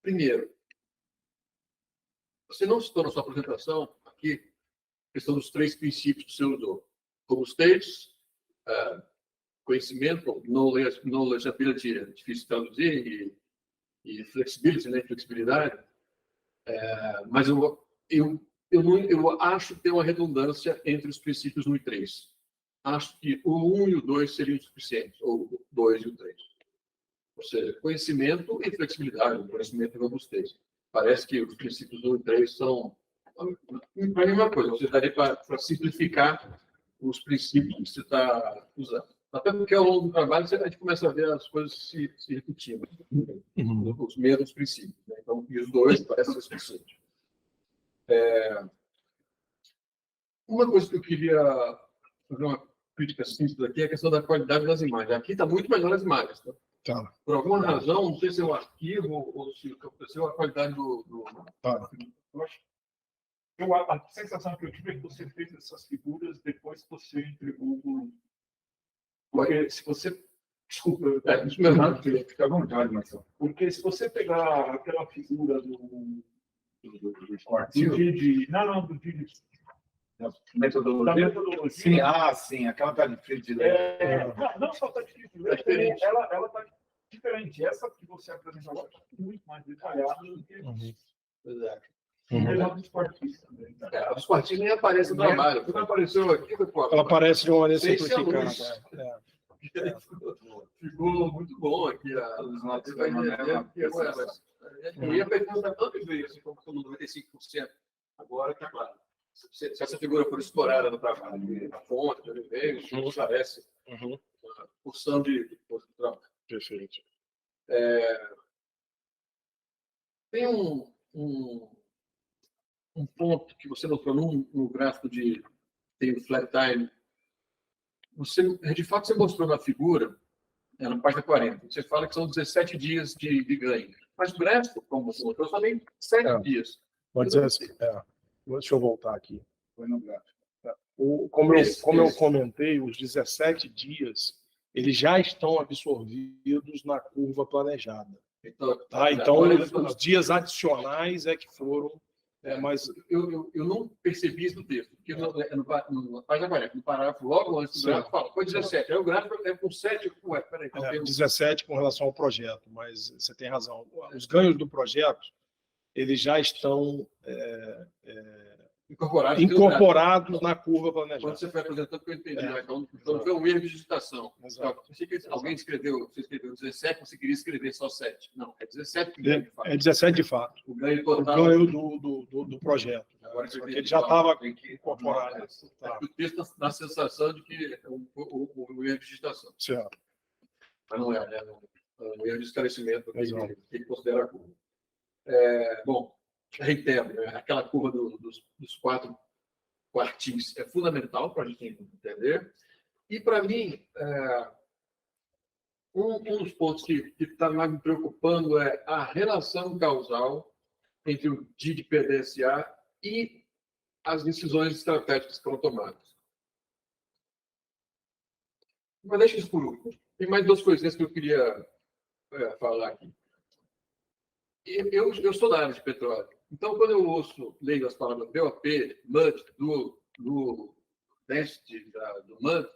Primeiro, você não citou na sua apresentação aqui a questão dos 3 princípios que você usou. Como states, conhecimento, knowledge, ability, é difícil traduzir, e flexibility, né, flexibilidade. Mas eu acho que tem uma redundância entre os princípios 1 e 3. Acho que o 1 e o 2 seriam suficientes, ou o 2 e o 3. Ou seja, conhecimento e flexibilidade, conhecimento e robustez. Parece que os princípios 1 e 3 são a mesma coisa. Você daria para simplificar os princípios que você está usando. Até porque, ao longo do trabalho, a gente começa a ver as coisas se repetindo. Os mesmos princípios. Né? Então, e os 2 parecem ser suficientes. Uma coisa que eu queria fazer uma crítica simples aqui é a questão da qualidade das imagens. Aqui está muito melhor as imagens. Tá? Tá. Por alguma razão, não sei se é o arquivo ou se aconteceu a qualidade do... Tá. A sensação que eu tive é que você fez essas figuras depois que você entregou o... Porque se você... Desculpa, isso mesmo, fica à vontade, Marcelo. Porque se você pegar aquela figura do artigo? Didi... Não, do Didi. Da metodologia? Sim, sim, aquela está de frente. Não só está de frente, ela está diferente. Essa que você apresentou agora está muito mais detalhada do que... Exato. Dos quartis também. Os quartis nem aparecem no trabalho. Quando apareceu aqui, ela aparece de uma maneira 6 simplificada. Ficou muito bom aqui. Os notas Eu ia perguntar tanto veio assim, como todo 95%. Agora está claro. Se essa figura for explorada no trabalho, a fonte, de onde veio, isso parece uma porção de trabalho. Perfeito. Tem um ponto que você notou no gráfico tem o flat time. De fato, você mostrou na figura, na página 40, você fala que são 17 dias de ganho. Mas o gráfico, como você mostrou, só tem 7 dias. Pode dizer assim, deixa eu voltar aqui. Foi no gráfico. Como eu comentei, os 17 dias, eles já estão absorvidos na curva planejada. Então os dias adicionais é que foram... mas eu não percebi isso no texto, porque no página 40, no parágrafo logo antes do gráfico, fala, foi 17. Aí o gráfico é com 7. Peraí, 17 com relação ao projeto, mas você tem razão. Os ganhos do projeto, eles já estão incorporados na curva planejada. Quando você foi apresentando, que eu entendi. Então foi um erro de digitação. Alguém escreveu, você escreveu 17, você queria escrever só 7. Não, é 17 que ganha de fato. É 17 de fato. O ganho total. O ganho do projeto. Agora, ele já estava incorporado. O texto dá a sensação de que é um erro de digitação. Certo. Mas não é, né? É um erro de esclarecimento que considera a curva. Bom, reitero, aquela curva dos 4 quartis é fundamental para a gente entender. E, para mim, um dos pontos que está mais me preocupando é a relação causal entre o DID PDSA e as decisões estratégicas que foram tomadas. Mas deixa isso por último. Tem mais 2 coisinhas que eu queria falar aqui. Eu sou da área de petróleo. Então, quando eu leio as palavras BOP, MUD, do teste do MUD,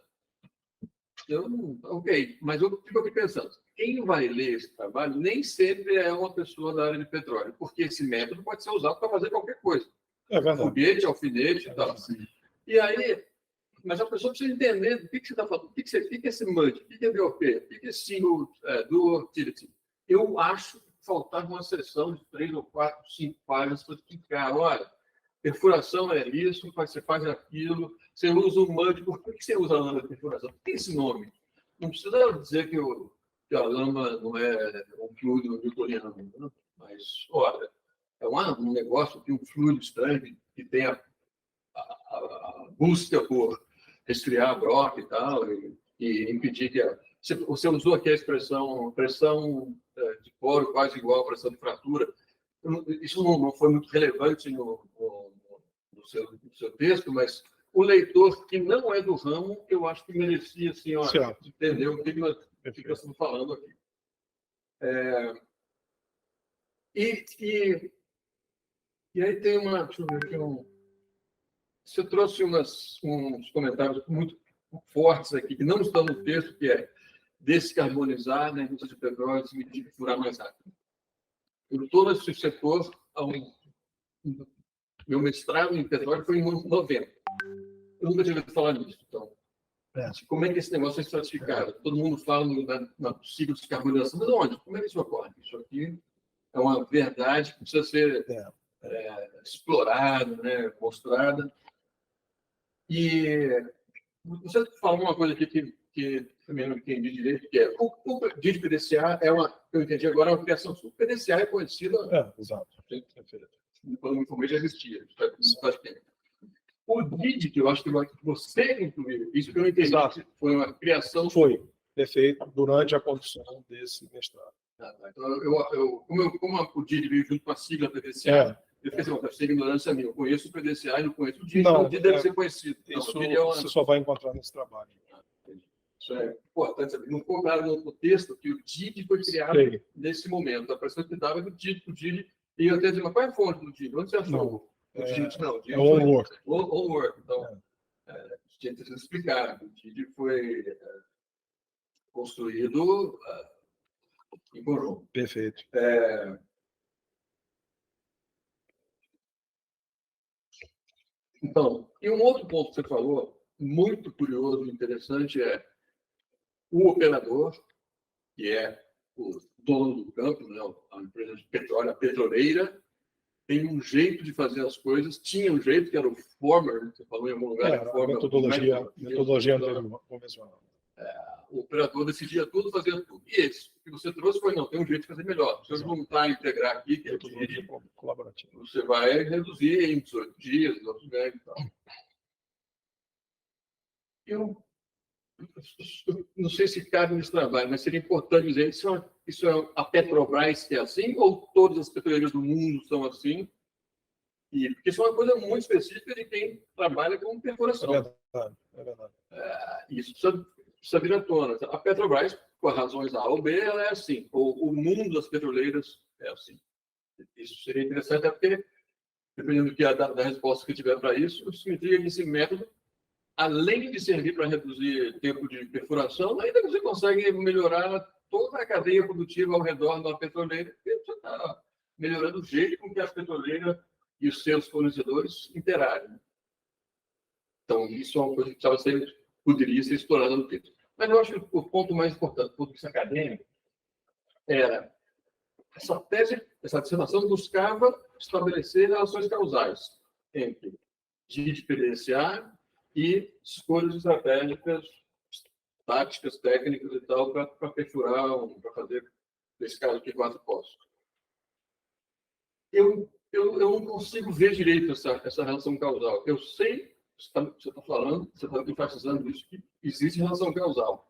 mas eu fico aqui pensando, quem vai ler esse trabalho nem sempre é uma pessoa da área de petróleo, porque esse método pode ser usado para fazer qualquer coisa. Foguete, alfinete e tal. E aí, mas a pessoa precisa entender do que você está falando, o que é esse MUD, o que é BOP, o que é Single Dual Utility. Eu acho que faltava uma sessão de 3 ou 4, 5 páginas para explicar, olha, perfuração é isso, você faz aquilo, você usa o MUD, por que você usa a lâmina de perfuração? Por que esse nome? Não precisa dizer que a lâmina não é um fluido newtoniano, né? Mas, olha, é um negócio que um fluido estranho que tem a busca por resfriar a broca e tal, e impedir que você usou aqui a expressão pressão de poro quase igual à pressão de fratura. isso não foi muito relevante no seu texto, mas o leitor que não é do ramo, eu acho que merecia assim, entender o que nós estamos falando aqui. E aí tem uma... Deixa eu ver aqui, você trouxe uns comentários muito fortes aqui, que não estão no texto, que é descarbonizar na indústria de petróleo significa furar mais rápido. Eu estou nesse setor, meu mestrado em petróleo foi em 90. Eu nunca tinha ouvido falar nisso. Então, como é que esse negócio é estratificado? Todo mundo fala na ciclo de descarbonização, mas onde? Como é que isso ocorre? Isso aqui é uma verdade que precisa ser explorada, né, mostrada. E você falou uma coisa aqui que também não entendi direito, que é o DID PDCA eu entendi agora, é uma criação sua. O PDCA é conhecido... exato. Quando me informei, já existia. Faz tempo. O DID, que eu acho que você incluiu, isso que eu não entendi, foi uma criação... Foi feito durante a condução desse mestrado. Então, como o DID veio junto com a sigla PDCA, eu fiquei assim, sem ignorância minha. Eu conheço o PDCA e não conheço o DID, então o DID deve ser conhecido. Isso você só vai encontrar nesse trabalho. Isso é importante saber. Não ficou claro no texto que o DID foi criado nesse momento. A impressão que dava que o DID e eu até dizer, mas qual é a fonte do DID? Onde você achou? O DID não. É Homework. Homework. Então, tinha que explicar. O DID foi construído em conjunto. Perfeito. Então, e um outro ponto que você falou, muito curioso e interessante, é o operador, que é o dono do campo, né, a empresa de petróleo, a petroleira, tem um jeito de fazer as coisas, tinha um jeito que era o former, você falou em algum lugar. A metodologia anterior, convencional. O operador decidia tudo, fazia tudo. E esse, o que você trouxe foi, não, tem um jeito de fazer melhor. Se eu juntar e integrar aqui, que é colaborativo, você vai reduzir em 18 dias, outros ganhos e tal. Eu não sei se cabe nesse trabalho, mas seria importante dizer, isso é a Petrobras que é assim, ou todas as petroleiras do mundo são assim? Porque isso é uma coisa muito específica de quem trabalha com perfuração. É verdade. Isso precisa vir à tona. A Petrobras, por razões A ou B, ela é assim. O mundo das petroleiras é assim. Isso seria interessante, até porque, dependendo da resposta que tiver para isso significa que esse método, além de servir para reduzir tempo de perfuração, ainda você consegue melhorar toda a cadeia produtiva ao redor da petroleira, porque você está melhorando o jeito com que a petroleira e os seus fornecedores interagem. Então, isso é uma coisa que poderia ser explorada no texto. Mas eu acho que o ponto mais importante do ponto de vista acadêmico era essa tese, essa dissertação buscava estabelecer relações causais entre DID PDCA e escolhas estratégicas, táticas, técnicas e tal, para perfurar, para fazer, nesse caso aqui, 4 poços. Eu não consigo ver direito essa relação causal. Eu sei, você está falando, você está enfatizando isso, que existe relação causal.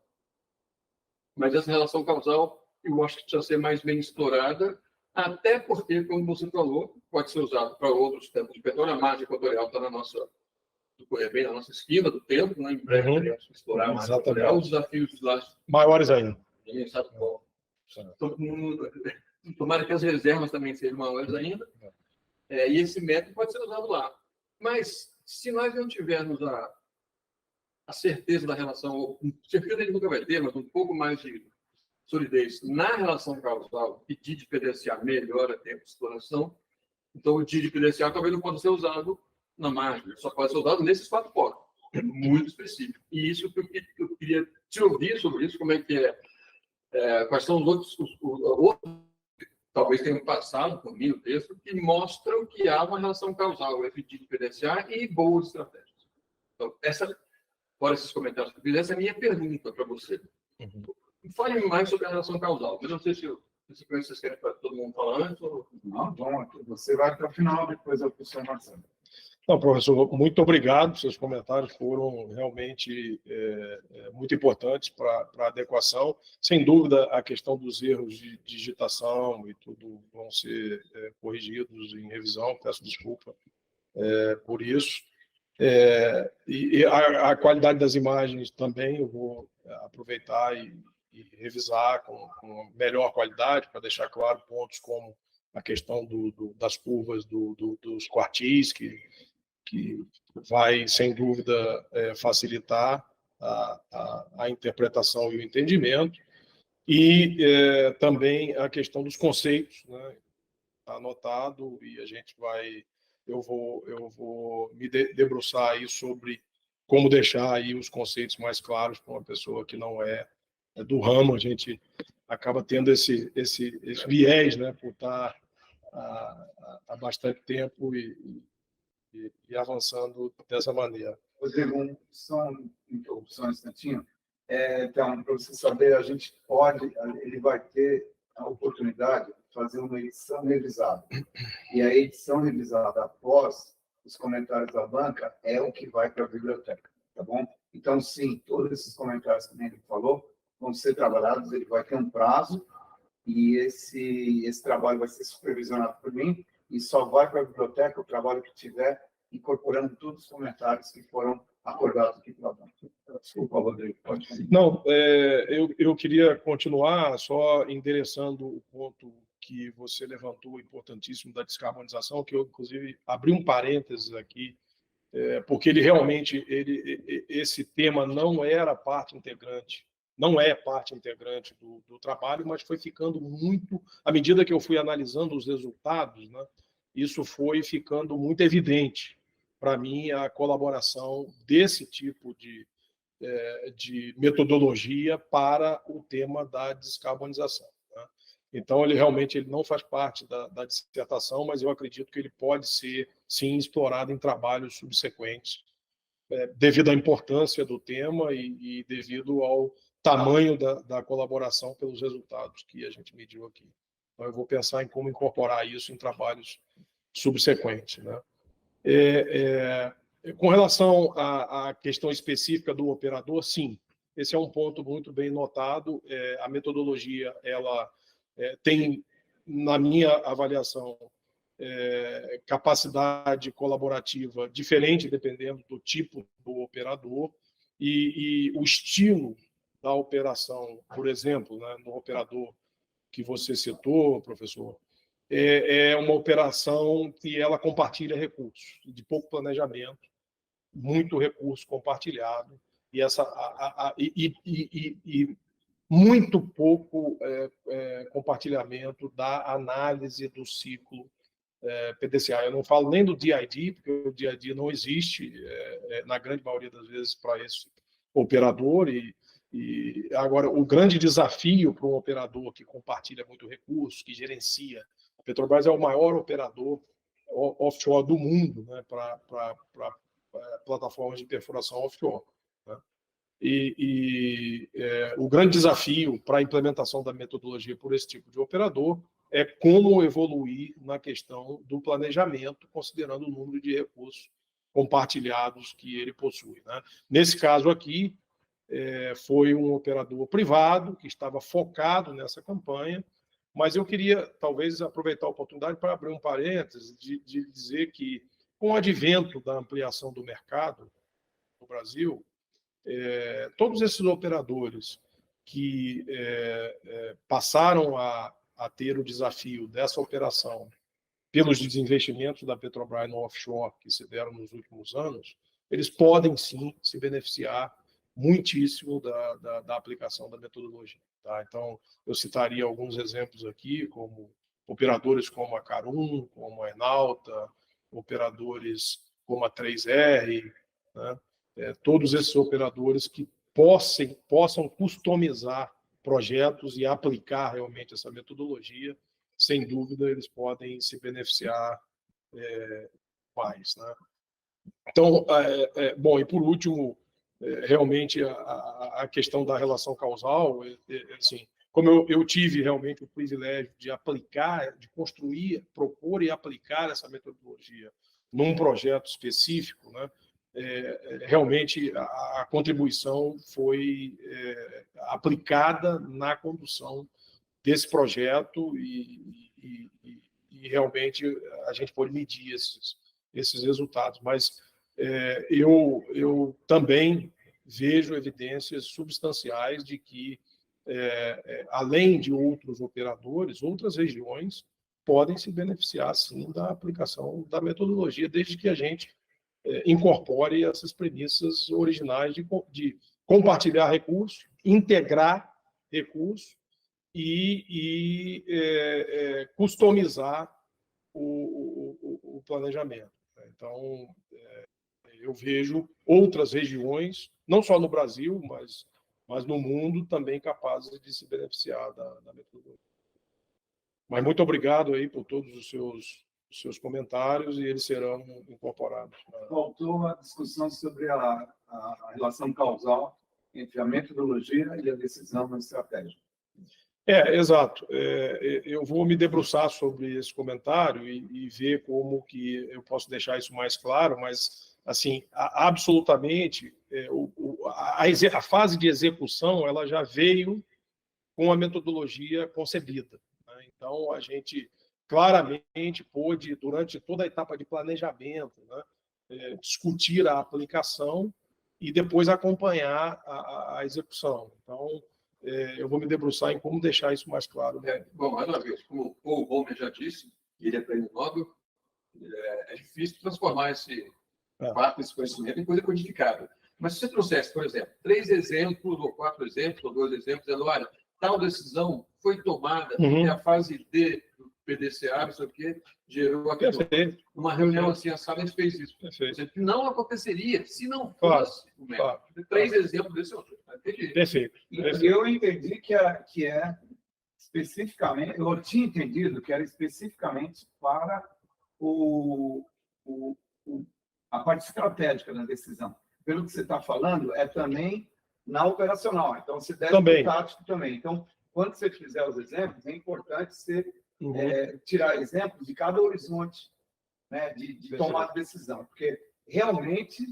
Mas essa relação causal, eu acho que precisa ser mais bem explorada, até porque, como você falou, pode ser usado para outros tempos de petróleo. A margem equatorial está na nossa... correr bem na nossa esquina do tempo, né? Em breve teremos que explorar mais os desafios lá maiores ainda. Ninguém sabe qual. Tomara que as reservas também sejam maiores ainda. E esse método pode ser usado lá. Mas, se nós não tivermos a certeza da relação, certeza a gente nunca vai ter, mas um pouco mais de solidez na relação causal, e DID PDCA melhora a tempo de exploração, então o DID PDCA talvez não possa ser usado na margem, só pode ser usado nesses 4 pontos. É muito específico. E isso que eu queria te ouvir sobre isso, como é que quais são os outros, talvez tenham passado por mim o texto, que mostram que há uma relação causal entre DID PDCA e boas estratégias. Então, fora esses comentários que eu fiz, essa é a minha pergunta para você. Fale mais sobre a relação causal. Eu não sei se vocês querem para todo mundo falar antes ou... Não, bom, você vai até o final, depois eu puxo a Marcelo. Não, professor, muito obrigado. Seus comentários foram realmente muito importantes para a adequação. Sem dúvida, a questão dos erros de digitação e tudo vão ser corrigidos em revisão. Peço desculpa por isso. E a qualidade das imagens também eu vou aproveitar e revisar com melhor qualidade, para deixar claro pontos como a questão das curvas dos quartis, que vai, sem dúvida, facilitar a interpretação e o entendimento, e também a questão dos conceitos, né? Está anotado e eu vou me debruçar aí sobre como deixar aí os conceitos mais claros para uma pessoa que não é do ramo. A gente acaba tendo esse viés, né, por estar há bastante tempo e avançando dessa maneira. Rodrigo, só uma interrupção um instantinho. Então, para você saber, ele vai ter a oportunidade de fazer uma edição revisada. E a edição revisada após os comentários da banca é o que vai para a biblioteca, tá bom? Então, sim, todos esses comentários que ele falou vão ser trabalhados, ele vai ter um prazo, e esse trabalho vai ser supervisionado por mim, e só vai para a biblioteca o trabalho que tiver incorporando todos os comentários que foram acordados aqui pela banca. Desculpa, Rodrigo, pode falar. Não, eu queria continuar só endereçando o ponto que você levantou, importantíssimo, da descarbonização, que eu, inclusive, abri um parênteses aqui, porque esse tema não era parte integrante, não é parte integrante do trabalho, mas foi ficando muito, à medida que eu fui analisando os resultados, né, isso foi ficando muito evidente para mim, a colaboração desse tipo de metodologia para o tema da descarbonização, né? Então, ele realmente não faz parte da dissertação, mas eu acredito que ele pode ser, sim, explorado em trabalhos subsequentes, devido à importância do tema e devido ao tamanho da colaboração pelos resultados que a gente mediu aqui. Então, eu vou pensar em como incorporar isso em trabalhos subsequentes, né? Com relação à questão específica do operador, sim, esse é um ponto muito bem notado. A metodologia ela tem, na minha avaliação, capacidade colaborativa diferente dependendo do tipo do operador e o estilo da operação, por exemplo, né, no operador que você citou, professor, é uma operação que ela compartilha recursos, de pouco planejamento, muito recurso compartilhado, e muito pouco compartilhamento da análise do ciclo PDCA. Eu não falo nem do DID, porque o DID não existe, na grande maioria das vezes, para esse operador, e agora, o grande desafio para um operador que compartilha muito recurso, que gerencia. A Petrobras é o maior operador offshore do mundo, né, para plataformas de perfuração offshore, né? O grande desafio para a implementação da metodologia por esse tipo de operador é como evoluir na questão do planejamento, considerando o número de recursos compartilhados que ele possui, né? Nesse caso aqui, foi um operador privado que estava focado nessa campanha, mas eu queria, talvez, aproveitar a oportunidade para abrir um parênteses de dizer que, com o advento da ampliação do mercado no Brasil, todos esses operadores que passaram a ter o desafio dessa operação pelos desinvestimentos da Petrobras no offshore que se deram nos últimos anos, eles podem, sim, se beneficiar muitíssimo da aplicação da metodologia, tá? Então, eu citaria alguns exemplos aqui, como operadores como a Carum, como a Enalta, operadores como a 3R, né? Todos esses operadores que possam customizar projetos e aplicar realmente essa metodologia, sem dúvida, eles podem se beneficiar mais, né? Então, bom, e por último, realmente a questão da relação causal, assim, como eu tive realmente o privilégio de aplicar, de construir, propor e aplicar essa metodologia num projeto específico, né, realmente a contribuição foi aplicada na condução desse projeto e realmente a gente pode medir esses resultados. Mas eu também vejo evidências substanciais de que, além de outros operadores, outras regiões podem se beneficiar, sim, da aplicação da metodologia, desde que a gente incorpore essas premissas originais de compartilhar recursos, integrar recursos e customizar o planejamento. Então, eu vejo outras regiões, não só no Brasil, mas no mundo, também capazes de se beneficiar da metodologia. Mas muito obrigado aí por todos os seus comentários, e eles serão incorporados. Faltou a discussão sobre a relação causal entre a metodologia e a decisão na estratégia. Exato. Eu vou me debruçar sobre esse comentário e ver como que eu posso deixar isso mais claro, mas, assim, absolutamente, a fase de execução ela já veio com a metodologia concebida, né? Então, a gente claramente pôde, durante toda a etapa de planejamento, né, discutir a aplicação e depois acompanhar a execução. Então, eu vou me debruçar em como deixar isso mais claro. Bom, mais uma vez, como o Paul Homer já disse, ele é prêmio Nobel, é difícil transformar parte desse conhecimento em coisa codificada. Mas se você trouxesse, por exemplo, 3 exemplos, ou 4 exemplos, ou 2 exemplos, dizendo, olha, tal decisão foi tomada e a fase D do PDCA, não sei o quê, gerou uma reunião assim, a sala fez isso. Perfeito. Não aconteceria se não fosse o método. Claro. 3 exemplos desse outro. Perfeito. Eu entendi que é especificamente, eu tinha entendido que era especificamente para a parte estratégica da decisão. Pelo que você está falando, é também na operacional. Então, você deve ter tático também. Então, quando você fizer os exemplos, é importante você tirar exemplos de cada horizonte, né, de tomar decisão, porque realmente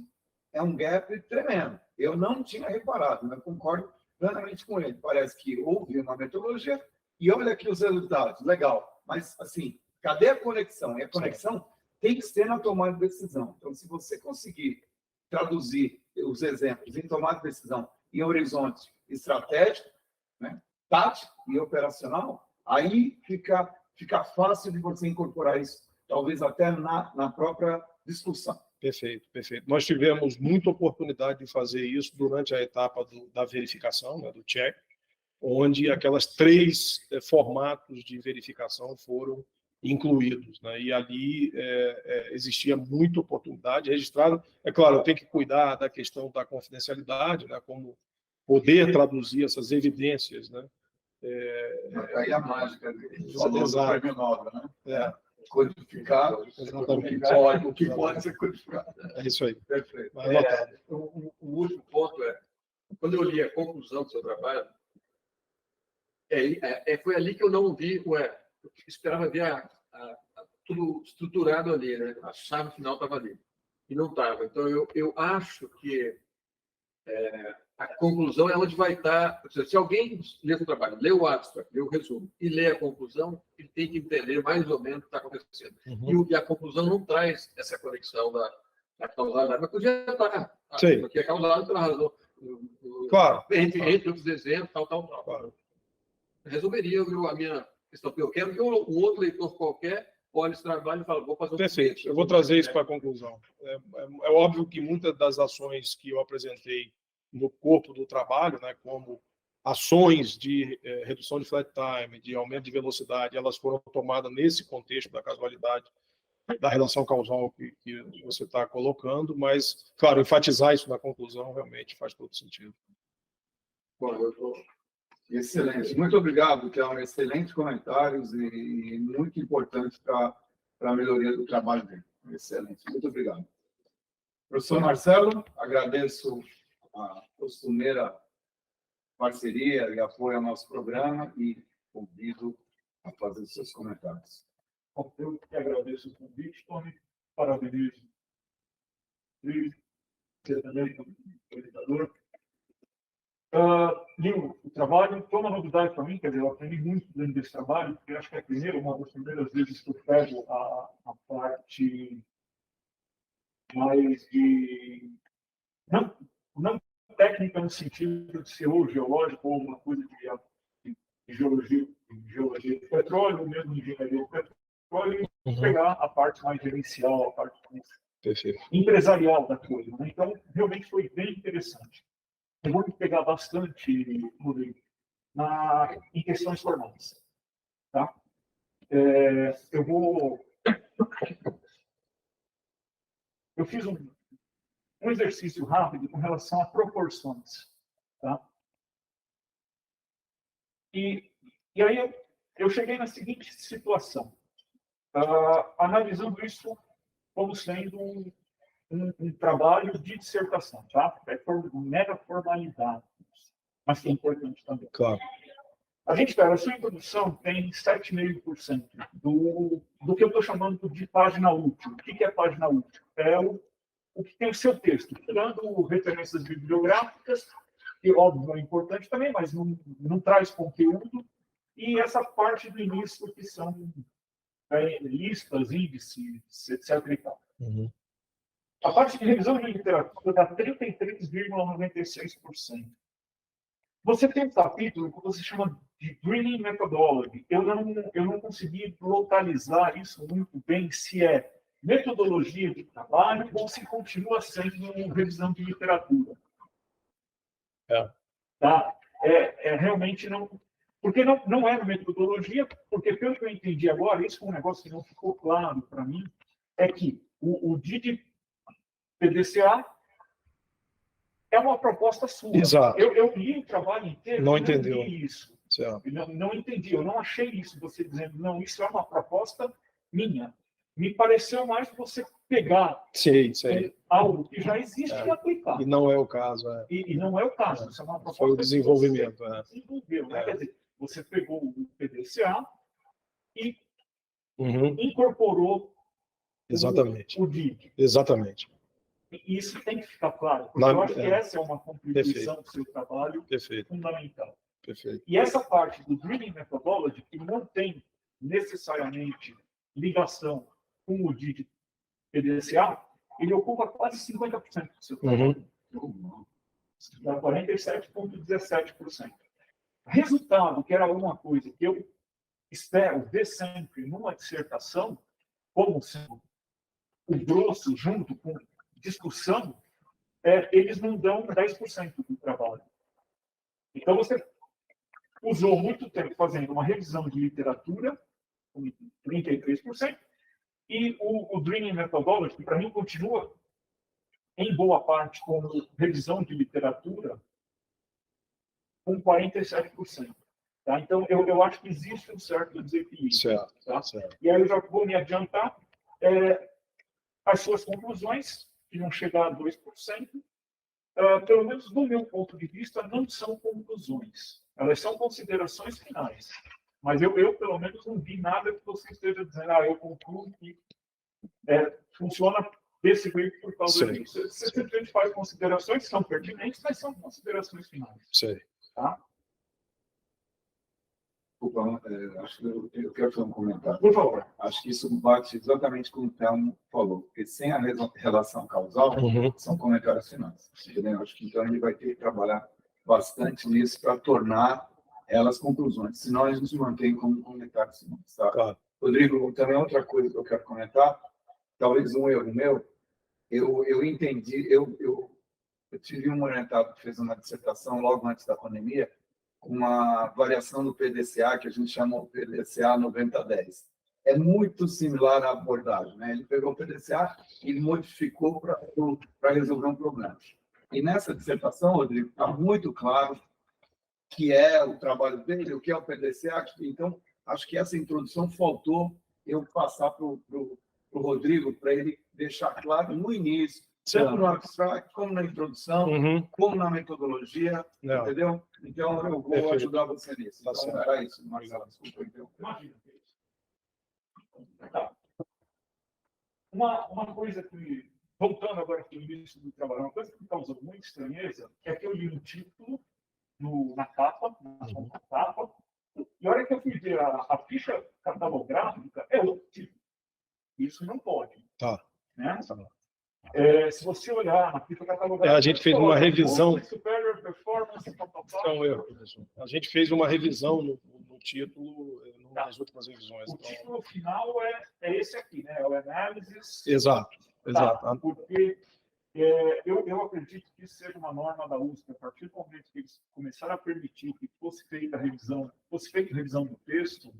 é um gap tremendo. Eu não tinha reparado, mas concordo plenamente com ele. Parece que houve uma metodologia e olha aqui os resultados. Legal. Mas, assim, cadê a conexão? E a conexão tem que ser na tomada de decisão. Então, se você conseguir traduzir os exemplos em tomada de decisão em horizonte estratégico, né, tático e operacional, aí fica fácil de você incorporar isso, talvez até na própria discussão. Perfeito, perfeito. Nós tivemos muita oportunidade de fazer isso durante a etapa da verificação, né, do check, onde aquelas 3 formatos de verificação foram incluídos, né? E ali existia muita oportunidade registrada. É claro, eu tenho que cuidar da questão da confidencialidade, né? Como poder traduzir essas evidências, né? Aí a mágica do prêmio Nobel, né? Codificar o que pode ser codificado. É isso aí. Perfeito. O último ponto quando eu li a conclusão do seu trabalho, foi ali que eu não vi, eu esperava ver tudo estruturado ali, né? A chave final estava ali. E não estava. Então, eu acho que a conclusão é onde vai estar. Se alguém lê o trabalho, lê o abstract, lê o resumo e lê a conclusão, ele tem que entender mais ou menos o que está acontecendo. E a conclusão não traz essa conexão da causalidade, mas podia estar. Porque é causado pela razão. Claro. Entre os exemplos, tal. Claro. Resolveria a minha questão. Eu quero que um outro leitor qualquer olhe esse trabalho e fale, vou fazer um Perfeito. Eu vou trazer isso para a conclusão. É óbvio que muitas das ações que eu apresentei no corpo do trabalho, né, como ações de redução de flat time, de aumento de velocidade, elas foram tomadas nesse contexto da casualidade, da relação causal que você está colocando, mas, claro, enfatizar isso na conclusão realmente faz todo sentido. Bom, excelente. Muito obrigado, Kelmer. Excelentes comentários e muito importante para a melhoria do trabalho dele. Excelente. Muito obrigado. Professor Marcelo, agradeço a costumeira parceria e apoio ao nosso programa e convido a fazer os seus comentários. Eu que agradeço o convite, Tony. parabenizo você também, orientador. Li o trabalho, foi uma novidade para mim, quer dizer, eu aprendi muito dentro desse trabalho, porque acho que é uma das primeiras vezes que eu pego a parte mais de... Não técnica no sentido de ser ou geológico ou uma coisa de geologia de petróleo, ou mesmo de engenharia de petróleo, e pegar a parte mais gerencial, a parte mais empresarial da coisa. Né? Então, realmente foi bem interessante. Eu vou me pegar bastante, Rodrigo, em questões formais. Tá? Eu fiz um exercício rápido com relação a proporções. Tá? E aí eu cheguei na seguinte situação. Analisando isso como sendo um trabalho de dissertação, tá? É mera formalidade, mas que é importante também. Claro. A gente pega, a sua introdução tem 7,5% do que eu estou chamando de página útil. O que é página útil? É o que tem o seu texto, tirando referências bibliográficas, que óbvio é importante também, mas não traz conteúdo, e essa parte do início que são listas, índices, etc. E tal. A parte de revisão de literatura dá 33,96%. Você tem um capítulo que você chama de Greening Methodology. Eu não consegui localizar isso muito bem, se é metodologia de trabalho ou se continua sendo revisão de literatura. Tá? Realmente não... Porque não é metodologia, porque pelo que eu entendi agora, isso é um negócio que não ficou claro para mim, é que o DID PDCA é uma proposta sua. Exato. Eu li o trabalho inteiro, não entendeu li isso. Certo. Não entendi, eu não achei isso, você dizendo, não, isso é uma proposta minha. Me pareceu mais você pegar algo que já existe e aplicar. E não é o caso. E não é o caso, isso é uma proposta foi o desenvolvimento. Que você desenvolveu, né? Quer dizer, você pegou o PDCA e incorporou o DID. Exatamente. E isso tem que ficar claro, porque eu acho que essa é uma contribuição do seu trabalho fundamental. Perfeito. E essa parte do Dreaming Methodology, que não tem necessariamente ligação com o DID PDCA, ele ocupa quase 50% do seu trabalho. Dá 47,17%. Resultado, que era uma coisa que eu espero ver sempre numa dissertação, como sendo o grosso junto com discussão, eles não dão 10% do trabalho. Então, você usou muito tempo fazendo uma revisão de literatura, com 33%, e o Dreaming Methodology, que para mim continua, em boa parte, como revisão de literatura, com 47%. Tá? Então, eu acho que existe um certo desequilíbrio. Tá? E aí eu já vou me adiantar. As suas conclusões, que não chegar a 2%, pelo menos do meu ponto de vista, não são conclusões. Elas são considerações finais. Mas eu pelo menos, não vi nada que você esteja dizendo, eu concluo que funciona desse jeito por causa disso. Você simplesmente faz considerações que são pertinentes, mas são considerações finais. Tá? Acho que eu quero fazer um comentário. Por favor. Acho que isso bate exatamente com o que o Thelmo falou, porque sem a relação causal, são comentários finais. Entendeu? Acho que então ele vai ter que trabalhar bastante nisso para tornar elas conclusões, senão a gente nos mantém como comentários finais. Tá? Claro. Rodrigo, também outra coisa que eu quero comentar, talvez um erro meu, eu entendi, eu tive um orientado que fez uma dissertação logo antes da pandemia, uma variação do PDCA, que a gente chama de PDCA 90-10. É muito similar à abordagem. Né? Ele pegou o PDCA e modificou para resolver um problema. E nessa dissertação, Rodrigo, está muito claro que é o trabalho dele, o que é o PDCA. Então, acho que essa introdução faltou eu passar para o Rodrigo, para ele deixar claro no início, tanto no abstract, como na introdução, como na metodologia, entendeu? Então, eu vou ajudar você nisso. Então, era isso, Marcelo. Desculpa, então. Imagina. Tá. Uma coisa que, voltando agora para o início do trabalho, uma coisa que me causou muita estranheza é que eu li um título na capa, na capa, e a hora que eu fui ver a ficha catalográfica, é outro título. Isso não pode. Tá. Né? Se você olhar na ficha catalográfica... A gente fez uma revisão... Superior performance... A gente fez uma revisão no título nas últimas revisões. O título final é esse aqui, né? É o Analysis... Exato. Porque eu acredito que isso seja uma norma da USP. A partir do momento que eles começaram a permitir que fosse feita revisão do texto,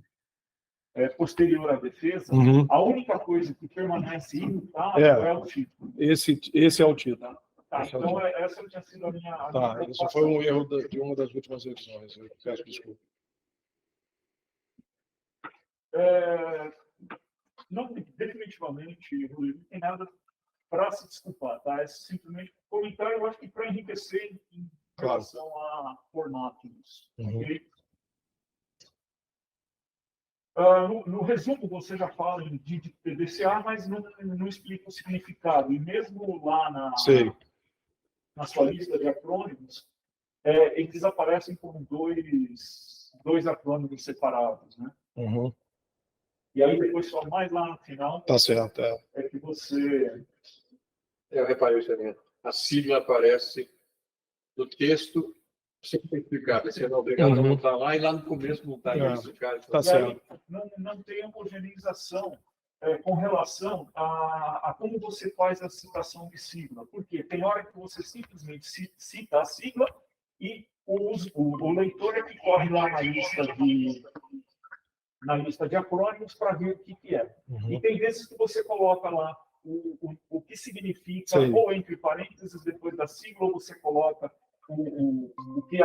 posterior à defesa, a única coisa que permanece imutável é o título. Esse é o título. Então, essa tinha sido a minha isso foi um erro de uma das últimas revisões. Eu peço desculpa. Não, definitivamente, não tem nada para se desculpar, tá? É simplesmente comentário, eu acho que para enriquecer em relação a formatos. Okay? No resumo, você já fala em dígito PDCA, mas não explica o significado. E mesmo lá na sua lista de acrônimos, eles aparecem como dois acrônimos separados, né? E aí depois, só mais lá no final, tá certo, é que você... Eu reparei isso também. A sigla aparece no texto simplificado. Você não é obrigado a botar lá e lá no começo não está isso, cara. Tá certo. Não tem homogeneização com relação a como você faz a citação de sigla. Porque tem hora que você simplesmente cita a sigla e o leitor é que corre lá na lista de acrônimos para ver o que é. E tem vezes que você coloca lá o que significa, ou entre parênteses, depois da sigla, ou você coloca o que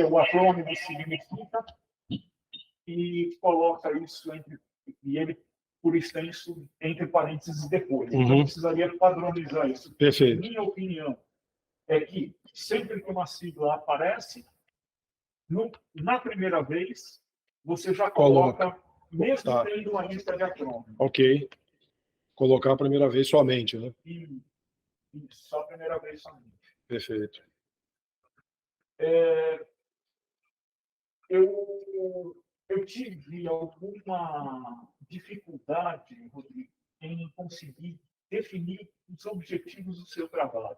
o acrônimo significa e coloca isso e ele, por extenso, entre parênteses depois. Então, precisaria padronizar isso. Perfeito. Minha opinião é que sempre que uma sigla aparece, na primeira vez, você já coloca mesmo tendo uma lista de acrônimos. Ok. Colocar a primeira vez somente, né? E só a primeira vez somente. Perfeito. Eu tive alguma dificuldade, Rodrigo, em conseguir definir os objetivos do seu trabalho.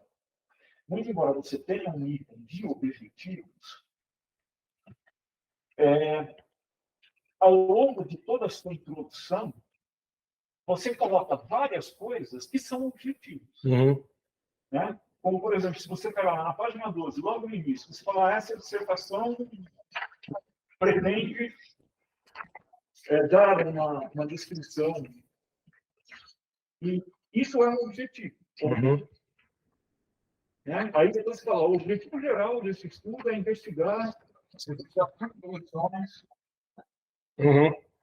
Muito embora você tenha um item de objetivos, ao longo de toda a sua introdução, você coloca várias coisas que são objetivos. Né? Como, por exemplo, se você pegar lá na página 12, logo no início, você fala, essa dissertação pretende dar uma descrição. E isso é um objetivo. Né? Aí depois você fala, o objetivo geral desse estudo é investigar populações.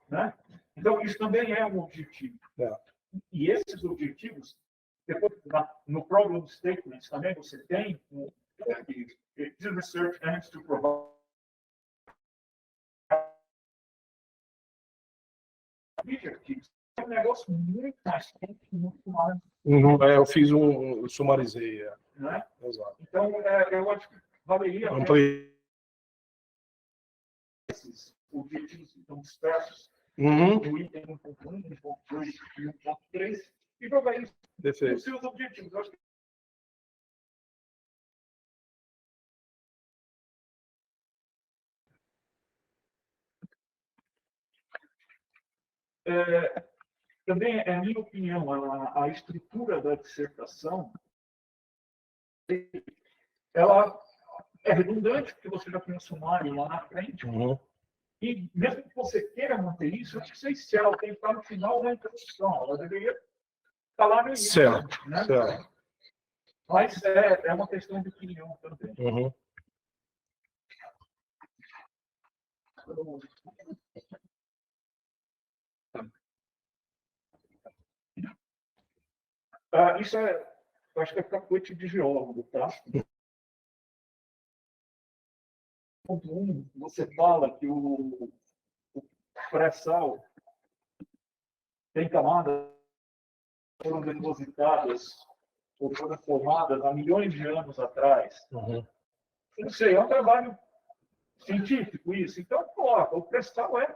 Né? Então, isso também é um objetivo. E esses objetivos, depois, no problem statements também você tem the research aims to provide objectives. É um negócio muito mais técnico, muito mais. Eu fiz eu sumarizei. Né? Exato. Então, eu acho que valeria esses objetivos que estão dispersos no item 1.1, 1.2 e 1.3 e jogar isso nos seus objetivos. Eu acho que também é a minha opinião, a estrutura da dissertação ela é redundante, porque você já tem o sumário lá na frente. E mesmo que você queira manter isso, eu acho que é essencial, tem que estar no final da introdução. Ela deveria estar lá no início. Certo, né? certo. Mas é uma questão de opinião também. Isso eu acho que é cacoete de geólogo, tá? Ponto 1, você fala que o pré-sal tem camada foram depositadas ou foram formadas há milhões de anos atrás. Não sei, é um trabalho científico isso. Então, o cristal é